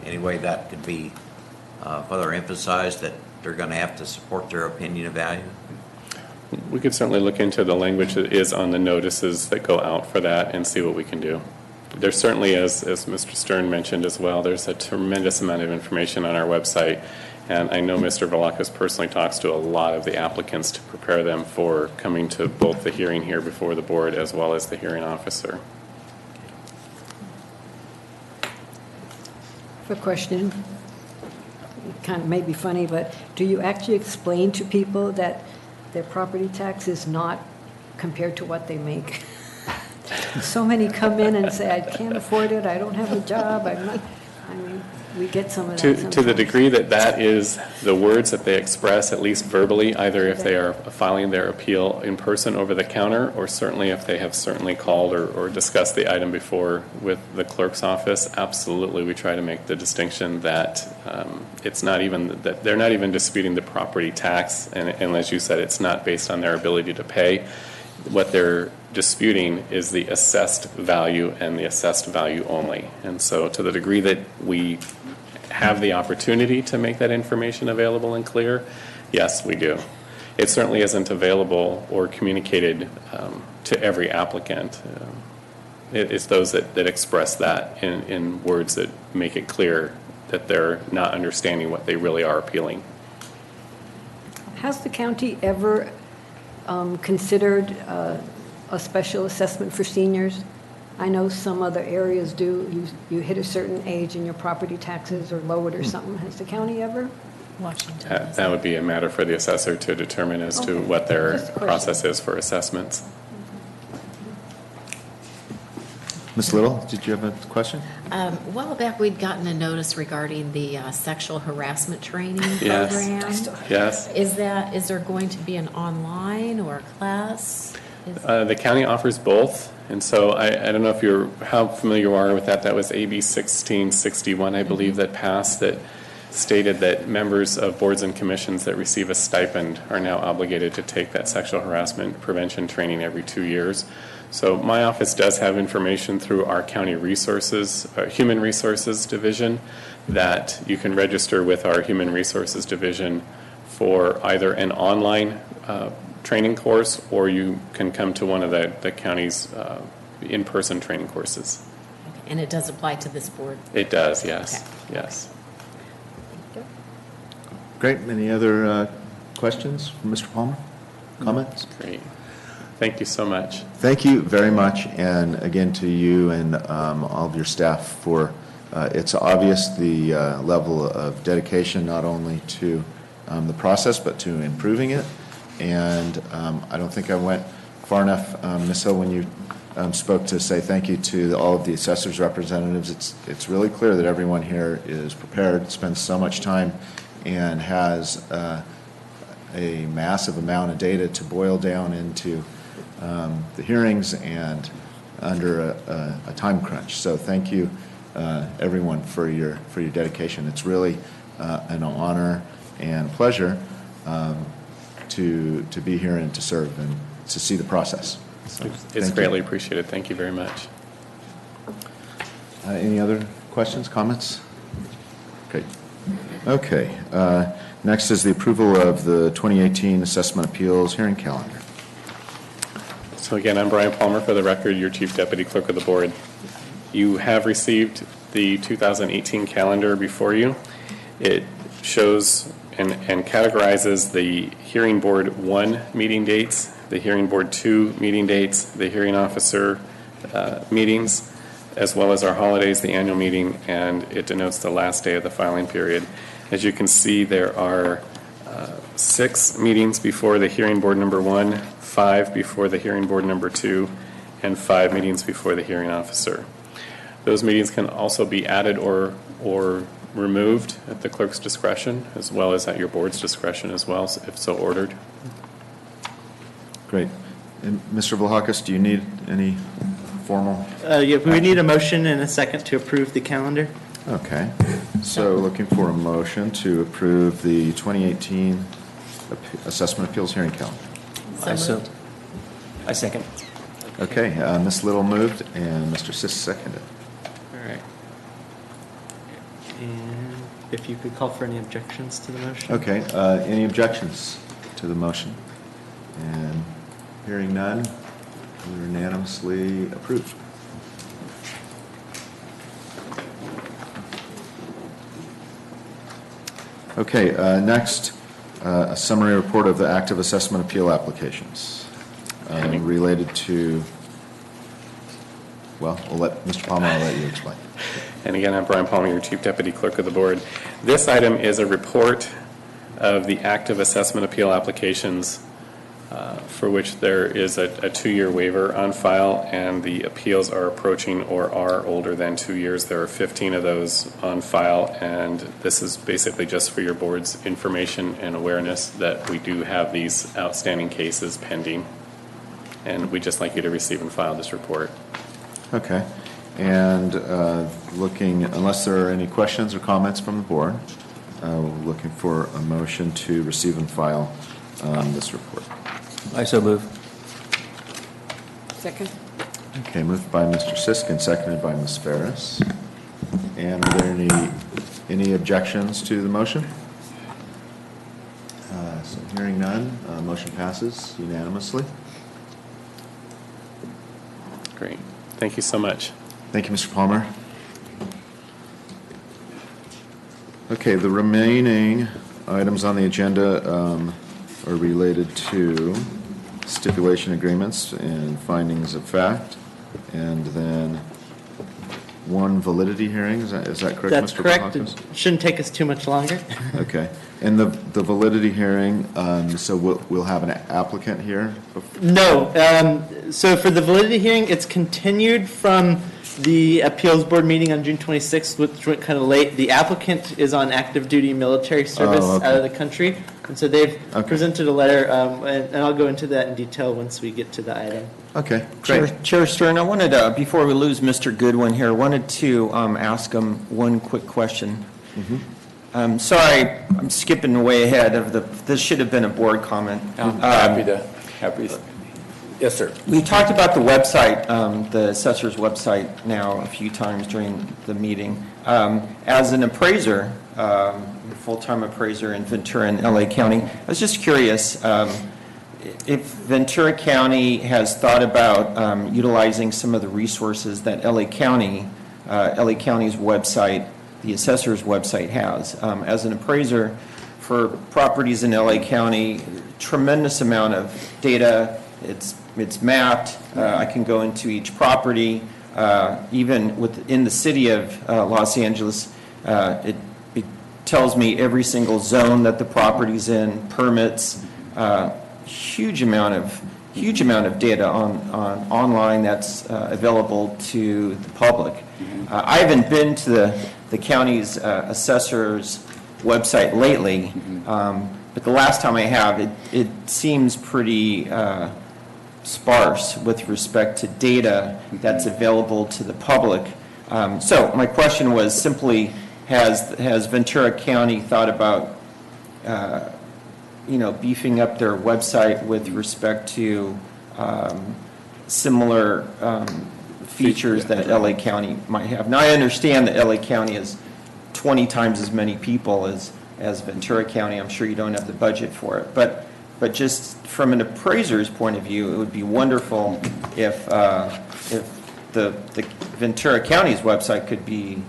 any way that could be further emphasized, that they're going to have to support their opinion of value? We could certainly look into the language that is on the notices that go out for that and see what we can do. There's certainly, as Mr. Stern mentioned as well, there's a tremendous amount of information on our website. And I know Mr. Velakis personally talks to a lot of the applicants to prepare them for coming to both the hearing here before the board as well as the hearing officer. A question, kind of may be funny, but do you actually explain to people that their property tax is not compared to what they make? So many come in and say, I can't afford it, I don't have a job, I'm not, I mean, we get some of that sometimes. To the degree that that is the words that they express, at least verbally, either if they are filing their appeal in person over the counter, or certainly if they have certainly called or discussed the item before with the clerk's office, absolutely we try to make the distinction that it's not even, that they're not even disputing the property tax, and as you said, it's not based on their ability to pay. What they're disputing is the assessed value and the assessed value only. And so to the degree that we have the opportunity to make that information available and clear, yes, we do. It certainly isn't available or communicated to every applicant. It's those that express that in words that make it clear that they're not understanding what they really are appealing. Has the county ever considered a special assessment for seniors? I know some other areas do. You hit a certain age and your property taxes are lowered or something. Has the county ever? Washington. That would be a matter for the assessor to determine as to what their process is for assessments. Ms. Little, did you have a question? A while back, we'd gotten a notice regarding the sexual harassment training Yes. program. Yes. Is there going to be an online or a class? The county offers both, and so I don't know how familiar you are with that. That was AB 1661, I believe, that passed, that stated that members of boards and commissions that receive a stipend are now obligated to take that sexual harassment prevention training every 2 years. So my office does have information through our county resources, human resources division, that you can register with our human resources division for either an online training course, or you can come to one of the county's in-person training courses. And it does apply to this board? It does, yes. Okay. Yes. Great. Any other questions from Mr. Palmer? Comments? Great. Thank you so much. Thank you very much, and again to you and all of your staff for, it's obvious the level of dedication not only to the process but to improving it. And I don't think I went far enough, Ms. Hill, when you spoke to say thank you to all of the assessors' representatives. It's really clear that everyone here is prepared, spends so much time, and has a massive amount of data to boil down into the hearings and under a time crunch. So thank you, everyone, for your dedication. It's really an honor and pleasure to be here and to serve and to see the process. So, it's greatly appreciated. Thank you very much. Any other questions, comments? Great. Okay. Next is the approval of the 2018 Assessment Appeals hearing calendar. So again, I'm Brian Palmer, for the record, your Chief Deputy Clerk of the Board. You have received the 2018 calendar before you. It shows and categorizes the Hearing Board 1 meeting dates, the Hearing Board 2 meeting dates, the hearing officer meetings, as well as our holidays, the annual meeting, and it denotes the last day of the filing period. As you can see, there are 6 meetings before the Hearing Board number 1, 5 before the Hearing Board number 2, and 5 meetings before the hearing officer. Those meetings can also be added or removed at the clerk's discretion, as well as at your board's discretion as well, if so ordered. Great. And Mr. Vlahakis, do you need any formal? Yeah, we need a motion and a second to approve the calendar. Okay. So looking for a motion to approve the 2018 Assessment Appeals Hearing Calendar. I second. Okay, Ms. Little moved and Mr. Sis seconded. All right. And if you could call for any objections to the motion. Okay, any objections to the motion? And hearing none, we're unanimously approved. Okay, next, a summary report of the active assessment appeal applications related to, well, we'll let Mr. Palmer, I'll let you explain. And again, I'm Brian Palmer, your Chief Deputy Clerk of the Board. This item is a report of the active assessment appeal applications for which there is a 2-year waiver on file, and the appeals are approaching or are older than 2 years. There are 15 of those on file, and this is basically just for your board's information and awareness that we do have these outstanding cases pending, and we'd just like you to receive and file this report. Okay. And looking, unless there are any questions or comments from the board, looking for a motion to receive and file this report. I so move. Second? Okay, moved by Mr. Sisk and seconded by Ms. Ferris. And are there any objections to the motion? So hearing none, motion passes unanimously. Great. Thank you so much. Thank you, Mr. Palmer. Okay, the remaining items on the agenda are related to stipulation agreements and findings of fact, and then one validity hearing. Is that correct, That's Mr. correct. Vlahakis? It shouldn't take us too much longer. Okay. And the validity hearing, so we'll have an applicant here? No. So for the validity hearing, it's continued from the appeals board meeting on June 26th, which went kind of late. The applicant is on active duty military service out of the country, and so they've presented a letter, and I'll go into that in detail once we get to the item. Okay, great. Chair Stern, I wanted to, before we lose Mr. Goodwin here, wanted to ask him one quick question. Sorry, I'm skipping way ahead of this should have been a board comment. Happy to. Yes, sir. We talked about the website, the assessor's website now a few times during the meeting. As an appraiser, full-time appraiser in Ventura and LA County, I was just curious if Ventura County has thought about utilizing some of the resources that LA County's website, the assessor's website has. As an appraiser for properties in LA County, tremendous amount of data. It's mapped. I can go into each property. Even within the city of Los Angeles, it tells me every single zone that the property's in, permits, huge amount of data online that's available to the public. I haven't been to the county's assessor's website lately, but the last time I have, it seems pretty sparse with respect to data that's available to the public. So my question was simply, has Ventura County thought about beefing up their website with respect to similar features that LA County might have? Now, I understand that LA County is 20 times as many people as Ventura County. I'm sure you don't have the budget for it. But just from an appraiser's point of view, it would be wonderful if the Ventura County's website could be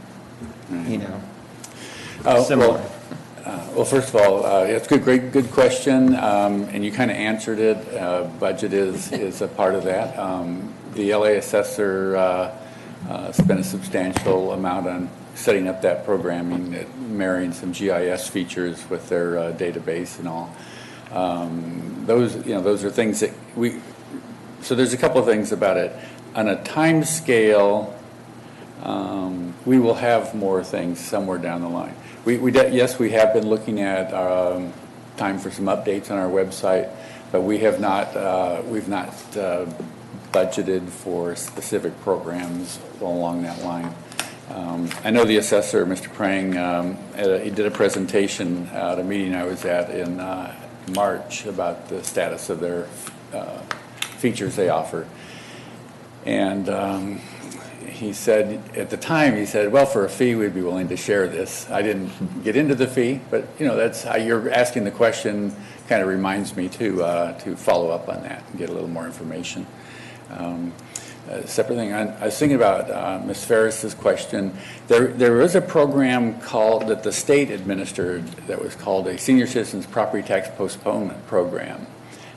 you know, Oh, similar. Well, first of all, it's good question, and you kind of answered it. Budget is a part of that. The LA assessor spent a substantial amount on setting up that programming, marrying some GIS features with their database and all. Those are things that so there's a couple of things about it. On a time scale, we will have more things somewhere down the line. Yes, we have been looking at time for some updates on our website, but we've not budgeted for specific programs along that line. I know the assessor, Mr. Prang, he did a presentation at a meeting I was at in March about the status of their features they offer. And he said, at the time, he said, well, for a fee, we'd be willing to share this. I didn't get into the fee, but, that's how you're asking the question kind of reminds me to follow up on that and get a little more information. Separate thing, I was thinking about Ms. Ferris's question. There was a program that the state administered that was called a Senior Citizens Property Tax Postponement Program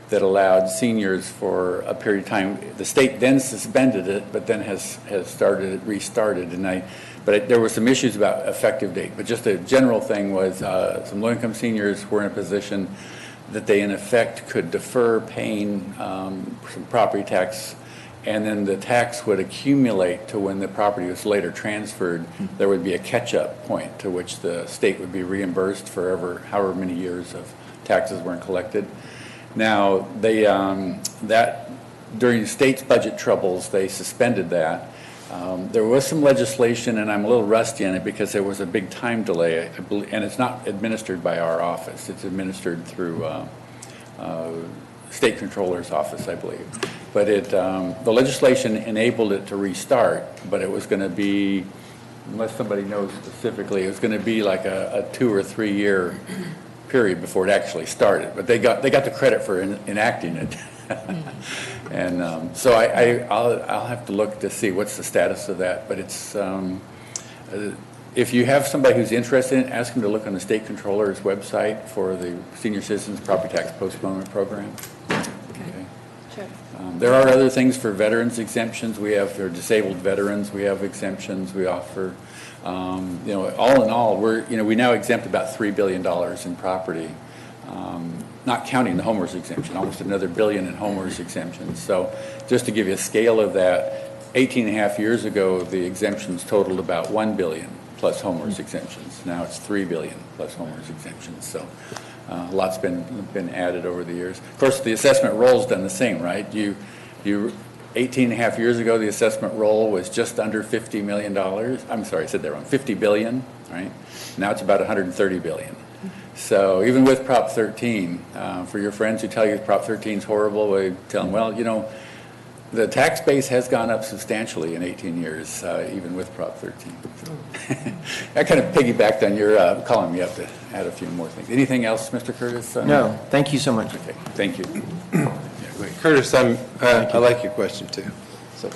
that allowed seniors for a period of time. The state then suspended it, but then has restarted. But there were some issues about effective date. But just a general thing was some low-income seniors were in a position that they, in effect, could defer paying some property tax, and then the tax would accumulate to when the property was later transferred. There would be a catch-up point to which the state would be reimbursed for however many years of taxes weren't collected. Now, during the state's budget troubles, they suspended that. There was some legislation, and I'm a little rusty on it because there was a big time delay, and it's not administered by our office. It's administered through State Controller's office, I believe. But the legislation enabled it to restart, but it was going to be, unless somebody knows specifically, it was going to be like a 2 or 3 year period before it actually started. But they got the credit for enacting it. And so I'll have to look to see what's the status of that. But it's if you have somebody who's interested in it, ask them to look on the State Controller's website for the Senior Citizens Property Tax Postponement Program. Okay. Sure. There are other things for veterans exemptions. For disabled veterans, we have exemptions we offer. All in all, we now exempt about $3 billion in property, not counting the homeowners exemption, almost another $1 billion in homeowners exemptions. So just to give you a scale of that, 18 and a half years ago, the exemptions totaled about $1 billion plus homeowners exemptions. Now it's $3 billion plus homeowners exemptions. So a lot's been added over the years. Of course, the assessment roll's done the same, right? 18 and a half years ago, the assessment roll was just under $50 million. I'm sorry, I said that wrong. $50 billion, right? Now it's about $130 billion. So even with Prop 13, for your friends who tell you Prop 13 is horrible, we tell them, well, the tax base has gone up substantially in 18 years, even with Prop 13. So I kind of piggybacked on your calling me up to add a few more things. Anything else, Mr. Curtis? No, thank you so much. Okay, thank you. Curtis, I like your question too. So,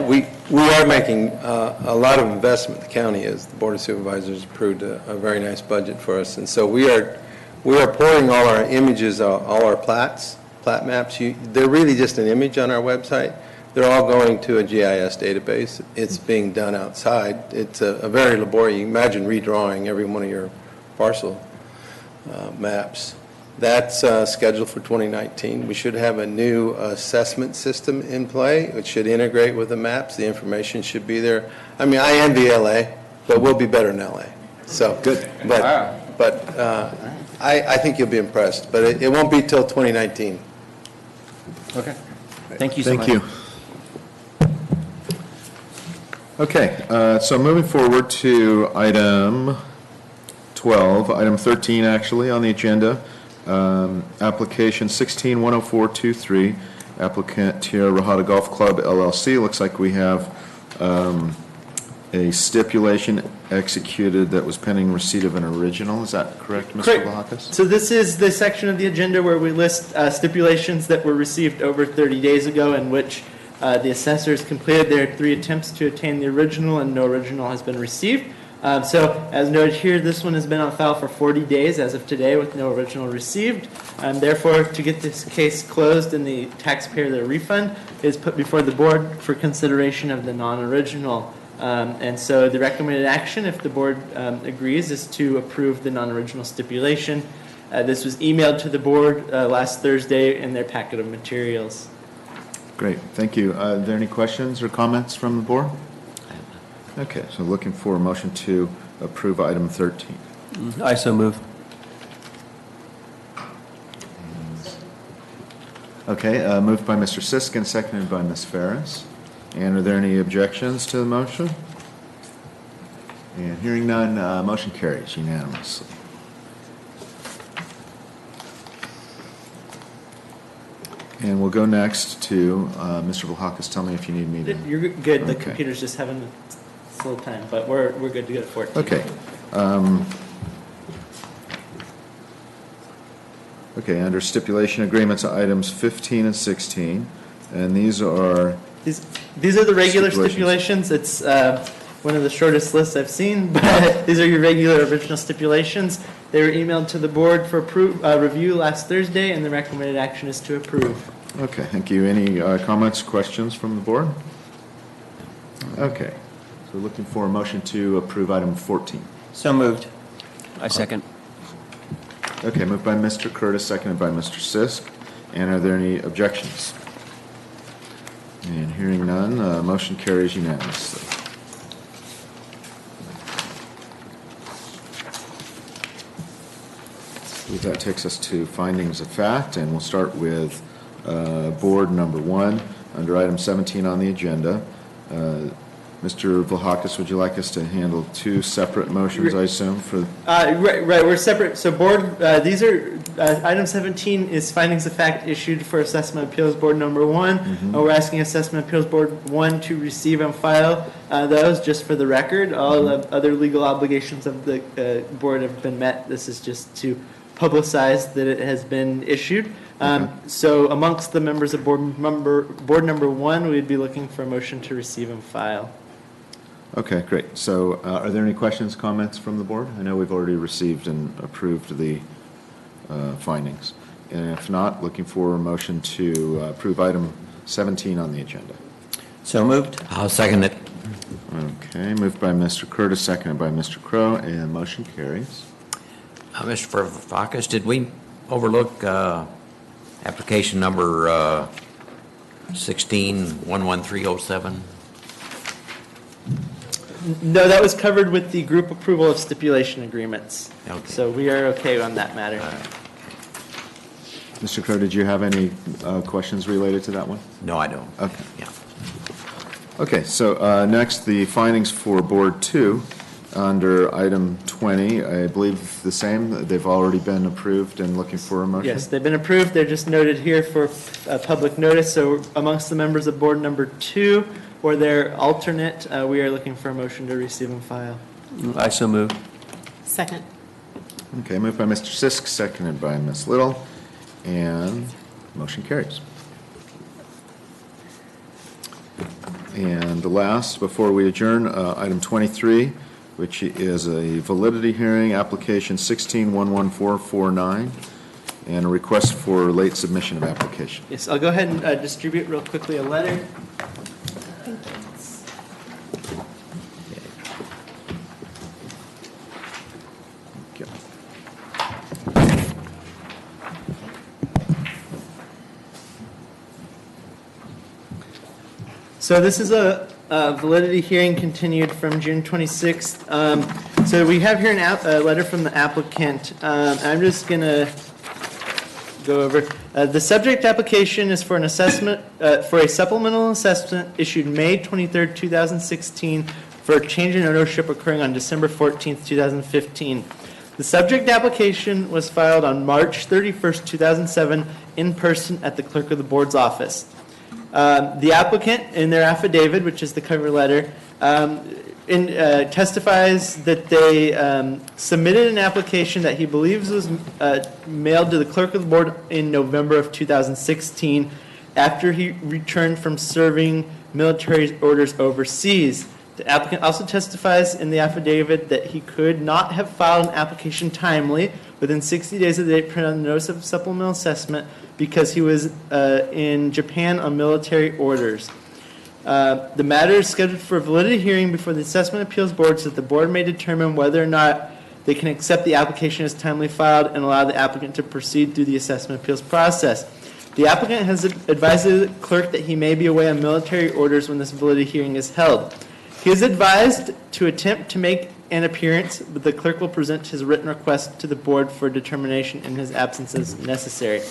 we are making a lot of investment. The county is. The Board of Supervisors approved a very nice budget for us, and so we are pouring all our images, all our plat maps. They're really just an image on our website. They're all going to a GIS database. It's being done outside. It's a very laborious. You imagine redrawing every one of your parcel maps. That's scheduled for 2019. We should have a new assessment system in play, which should integrate with the maps. The information should be there. I mean, I envy LA, but we'll be better in LA. So good. But I think you'll be impressed. But it won't be till 2019. Okay. Thank you so much. Thank you. Okay, so moving forward to item 12, item 13 actually on the agenda. Application 16-10423, applicant Tierra Rajada Golf Club LLC. Looks like we have a stipulation executed that was pending receipt of an original. Is that correct, Mr. Correct. Vlahakis? So this is the section of the agenda where we list stipulations that were received over 30 days ago in which The assessors completed their 3 attempts to obtain the original, and no original has been received. So, as noted here, this one has been on file for 40 days as of today with no original received. Therefore, to get this case closed and the taxpayer their refund is put before the board for consideration of the non-original. And so the recommended action, if the board agrees, is to approve the non-original stipulation. This was emailed to the board last Thursday in their packet of materials. Great, thank you. Are there any questions or comments from the board? Okay, so looking for a motion to approve item 13. I so move. Okay, moved by Mr. Sisk and seconded by Ms. Ferris. And are there any objections to the motion? And hearing none, motion carries unanimously. And we'll go next to Mr. Vlahakis. Tell me if you need me to. You're good. The Okay. computer's just having a slow time, but we're good to go at 14. Okay. Okay, under stipulation agreements, items 15 and 16, and these are, These are the regular Stipulations. stipulations. It's one of the shortest lists I've seen, but these are your regular original stipulations. They were emailed to the board for review last Thursday, and the recommended action is to approve. okay, thank you. Any comments, questions from the board? Okay, so looking for a motion to approve item 14. So moved. I second. Okay, moved by Mr. Curtis, seconded by Mr. Sisk. And are there any objections? And hearing none, motion carries unanimously. That takes us to findings of fact, and we'll start with board number 1, under item 17 on the agenda. Mr. Vlahakis, would you like us to handle 2 separate motions, I assume, for? Right, we're separate. So board, these are, item 17 is findings of fact issued for Assessment Appeals Board number 1. We're asking Assessment Appeals Board 1 to receive and file those, just for the record. All of other legal obligations of the board have been met. This is just to publicize that it has been issued. So amongst the members of board number 1, we'd be looking for a motion to receive and file. Okay, great. So are there any questions, comments from the board? I know we've already received and approved the findings. And if not, looking for a motion to approve item 17 on the agenda. So moved. I'll second it. Okay, moved by Mr. Curtis, seconded by Mr. Crow, and motion carries. Mr. Vlahakis, did we overlook application number 16-11307? No, that was covered with the group approval of stipulation agreements. Okay. So we are okay on that matter. Mr. Crow, did you have any questions related to that one? No, I don't. Okay. Yeah. Okay, so next, the findings for Board 2 under item 20, I believe the same. They've already been approved and looking for a motion? Yes, they've been approved. They're just noted here for public notice. So amongst the members of board number 2 or their alternate, we are looking for a motion to receive and file. I so move. Second. Okay, moved by Mr. Sisk, seconded by Ms. Little, and motion carries. And the last, before we adjourn, item 23, which is a validity hearing, application 16-11449, and a request for late submission of application. Yes, I'll go ahead and distribute real quickly a letter. Okay. So this is a validity hearing continued from June 26th. So we have here a letter from the applicant. I'm just going to go over. The subject application is for an assessment, for a supplemental assessment issued May 23rd, 2016 for a change in ownership occurring on December 14th, 2015. The subject application was filed on March 31st, 2007 in person at the clerk of the board's office. The applicant, in their affidavit, which is the cover letter, testifies that they submitted an application that he believes was mailed to the clerk of the board in November of 2016. after he returned from serving military orders overseas. The applicant also testifies in the affidavit that he could not have filed an application timely within 60 days of the date printed on the notice of supplemental assessment because he was in Japan on military orders. The matter is scheduled for a validity hearing before the Assessment Appeals Board so that the board may determine whether or not they can accept the application as timely filed and allow the applicant to proceed through the assessment appeals process. The applicant has advised the clerk that he may be away on military orders when this validity hearing is held. He is advised to attempt to make an appearance, but the clerk will present his written request to the board for determination in his absence as necessary.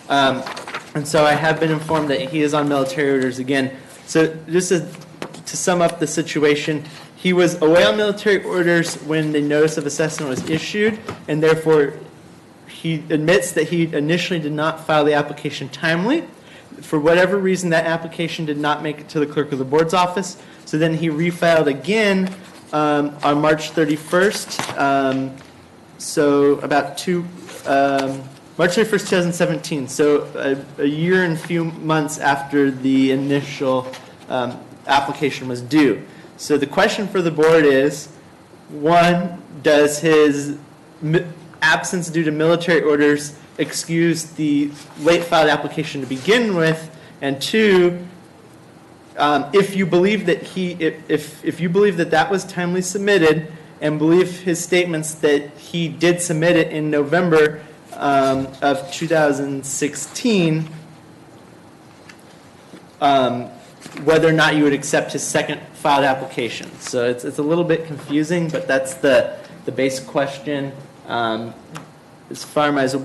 And so I have been informed that he is on military orders again. So just to sum up the situation, he was away on military orders when the notice of assessment was issued, and therefore he admits that he initially did not file the application timely. For whatever reason, that application did not make it to the clerk of the board's office. So then he refiled again on March 31st. So about March 31st, 2017. So a year and a few months after the initial application was due. So the question for the board is, one, does his absence due to military orders excuse the late filed application to begin with? And two, if you believe that if you believe that that was timely submitted and believe his statements that he did submit it in November of 2016, whether or not you would accept his second filed application. So it's a little bit confusing, but that's the basic question. As far as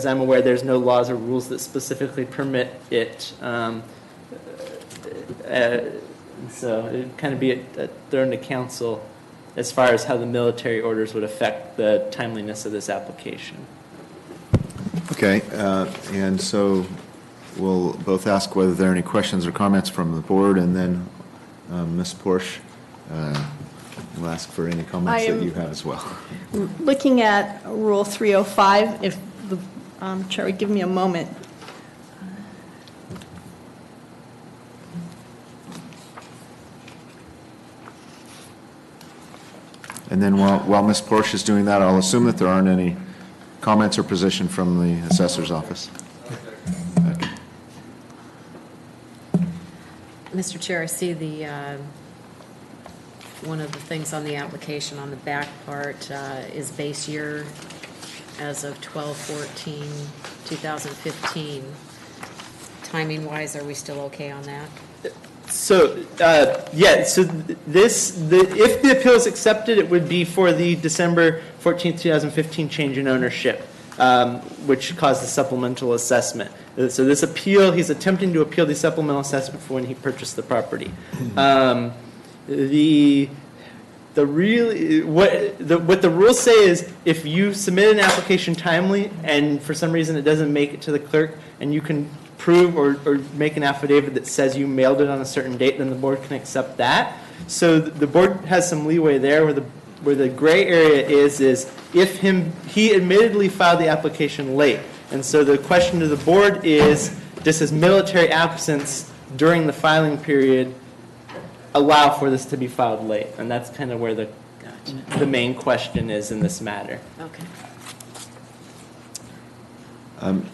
I'm aware, there's no laws or rules that specifically permit it. So it would kind of be thrown to council as far as how the military orders would affect the timeliness of this application. Okay, and so we'll both ask whether there are any questions or comments from the board, and then Ms. Porsche will ask for any comments that you have as well. Looking at Rule 305, if the chair would give me a moment. And then while Ms. Porsche is doing that, I'll assume that there aren't any comments or position from the assessor's office. Okay. Mr. Chair, I see one of the things on the application on the back part is base year as of 12/14/2015. Timing-wise, are we still okay on that? So, yeah, so if the appeal is accepted, it would be for the December 14th, 2015 change in ownership, which caused the supplemental assessment. So this appeal, he's attempting to appeal the supplemental assessment for when he purchased the property. What the rules say is if you submit an application timely and for some reason it doesn't make it to the clerk and you can prove or make an affidavit that says you mailed it on a certain date, then the board can accept that. So the board has some leeway there. Where the gray area is if he admittedly filed the application late. And so the question to the board is, does his military absence during the filing period allow for this to be filed late? And that's kind of where the main question is in this matter. Okay.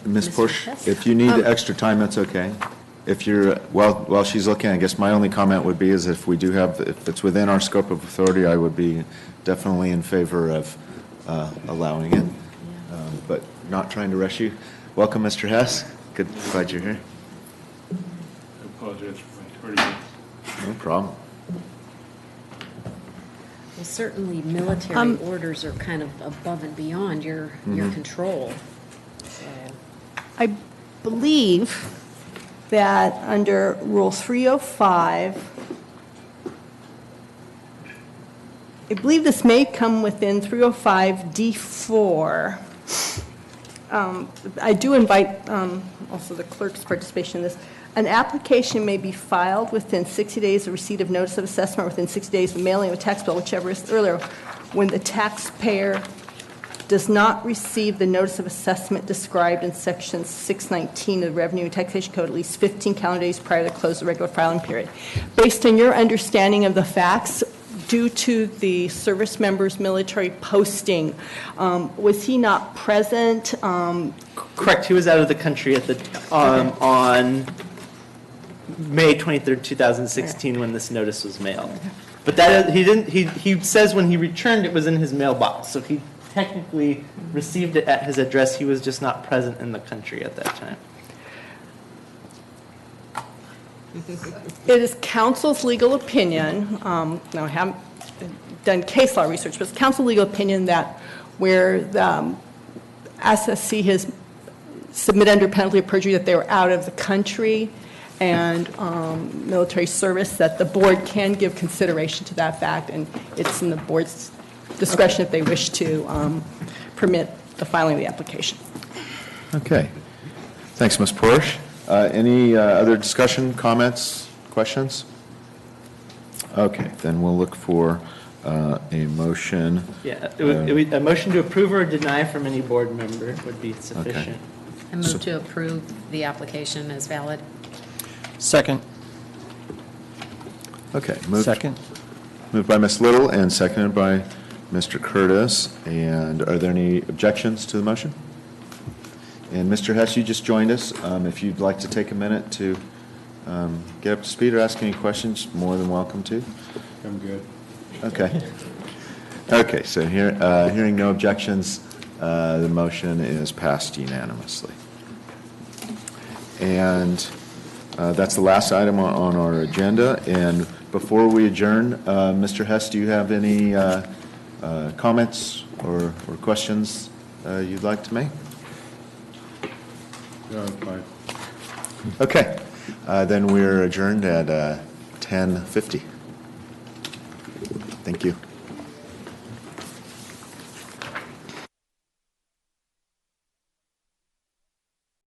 Ms. Mr. Porsche, Hess? if you need extra time, that's okay. If you're, while she's looking, I guess my only comment would be is if it's within our scope of authority, I would be definitely in favor of allowing it, but not trying to rush you. Welcome, Mr. Hess. Glad you're here. I apologize for my tardiness. No problem. Well, certainly military orders are kind of above and beyond your control. So. I believe that under Rule 305, I believe this may come within 305D4. I do invite also the clerk's participation in this. An application may be filed within 60 days of receipt of notice of assessment, within 60 days of mailing of a tax bill, whichever is earlier, when the taxpayer does not receive the notice of assessment described in Section 619 of the Revenue and Taxation Code at least 15 calendar days prior to the close of the regular filing period. Based on your understanding of the facts, due to the service member's military posting, was he not present? Correct, he was out of the country at the, on May 23rd, 2016, when this notice was mailed. But that, he says when he returned, it was in his mailbox, so he technically received it at his address, he was just not present in the country at that time. It is counsel's legal opinion, now I haven't done case law research, but it's counsel's legal opinion that where the SSC has submitted under penalty of perjury that they were out of the country and military service, that the board can give consideration to that fact, and it's in the board's discretion if they wish to permit the filing of the application. Okay. Thanks, Ms. Porsche. Any other discussion, comments, questions? Okay, then we'll look for a motion. Yeah, a motion to approve or deny from any board member would be sufficient. I move to approve the application as valid. Second. Okay. Second. Moved by Ms. Little and seconded by Mr. Curtis. And are there any objections to the motion? And Mr. Hess, you just joined us. If you'd like to take a minute to get up to speed or ask any questions, more than welcome to. I'm good. Okay. Okay, so hearing no objections, the motion is passed unanimously. And that's the last item on our agenda. And before we adjourn, Mr. Hess, do you have any comments or questions you'd like to make? No, I'm fine. Okay, then we're adjourned at 10:50. Thank you.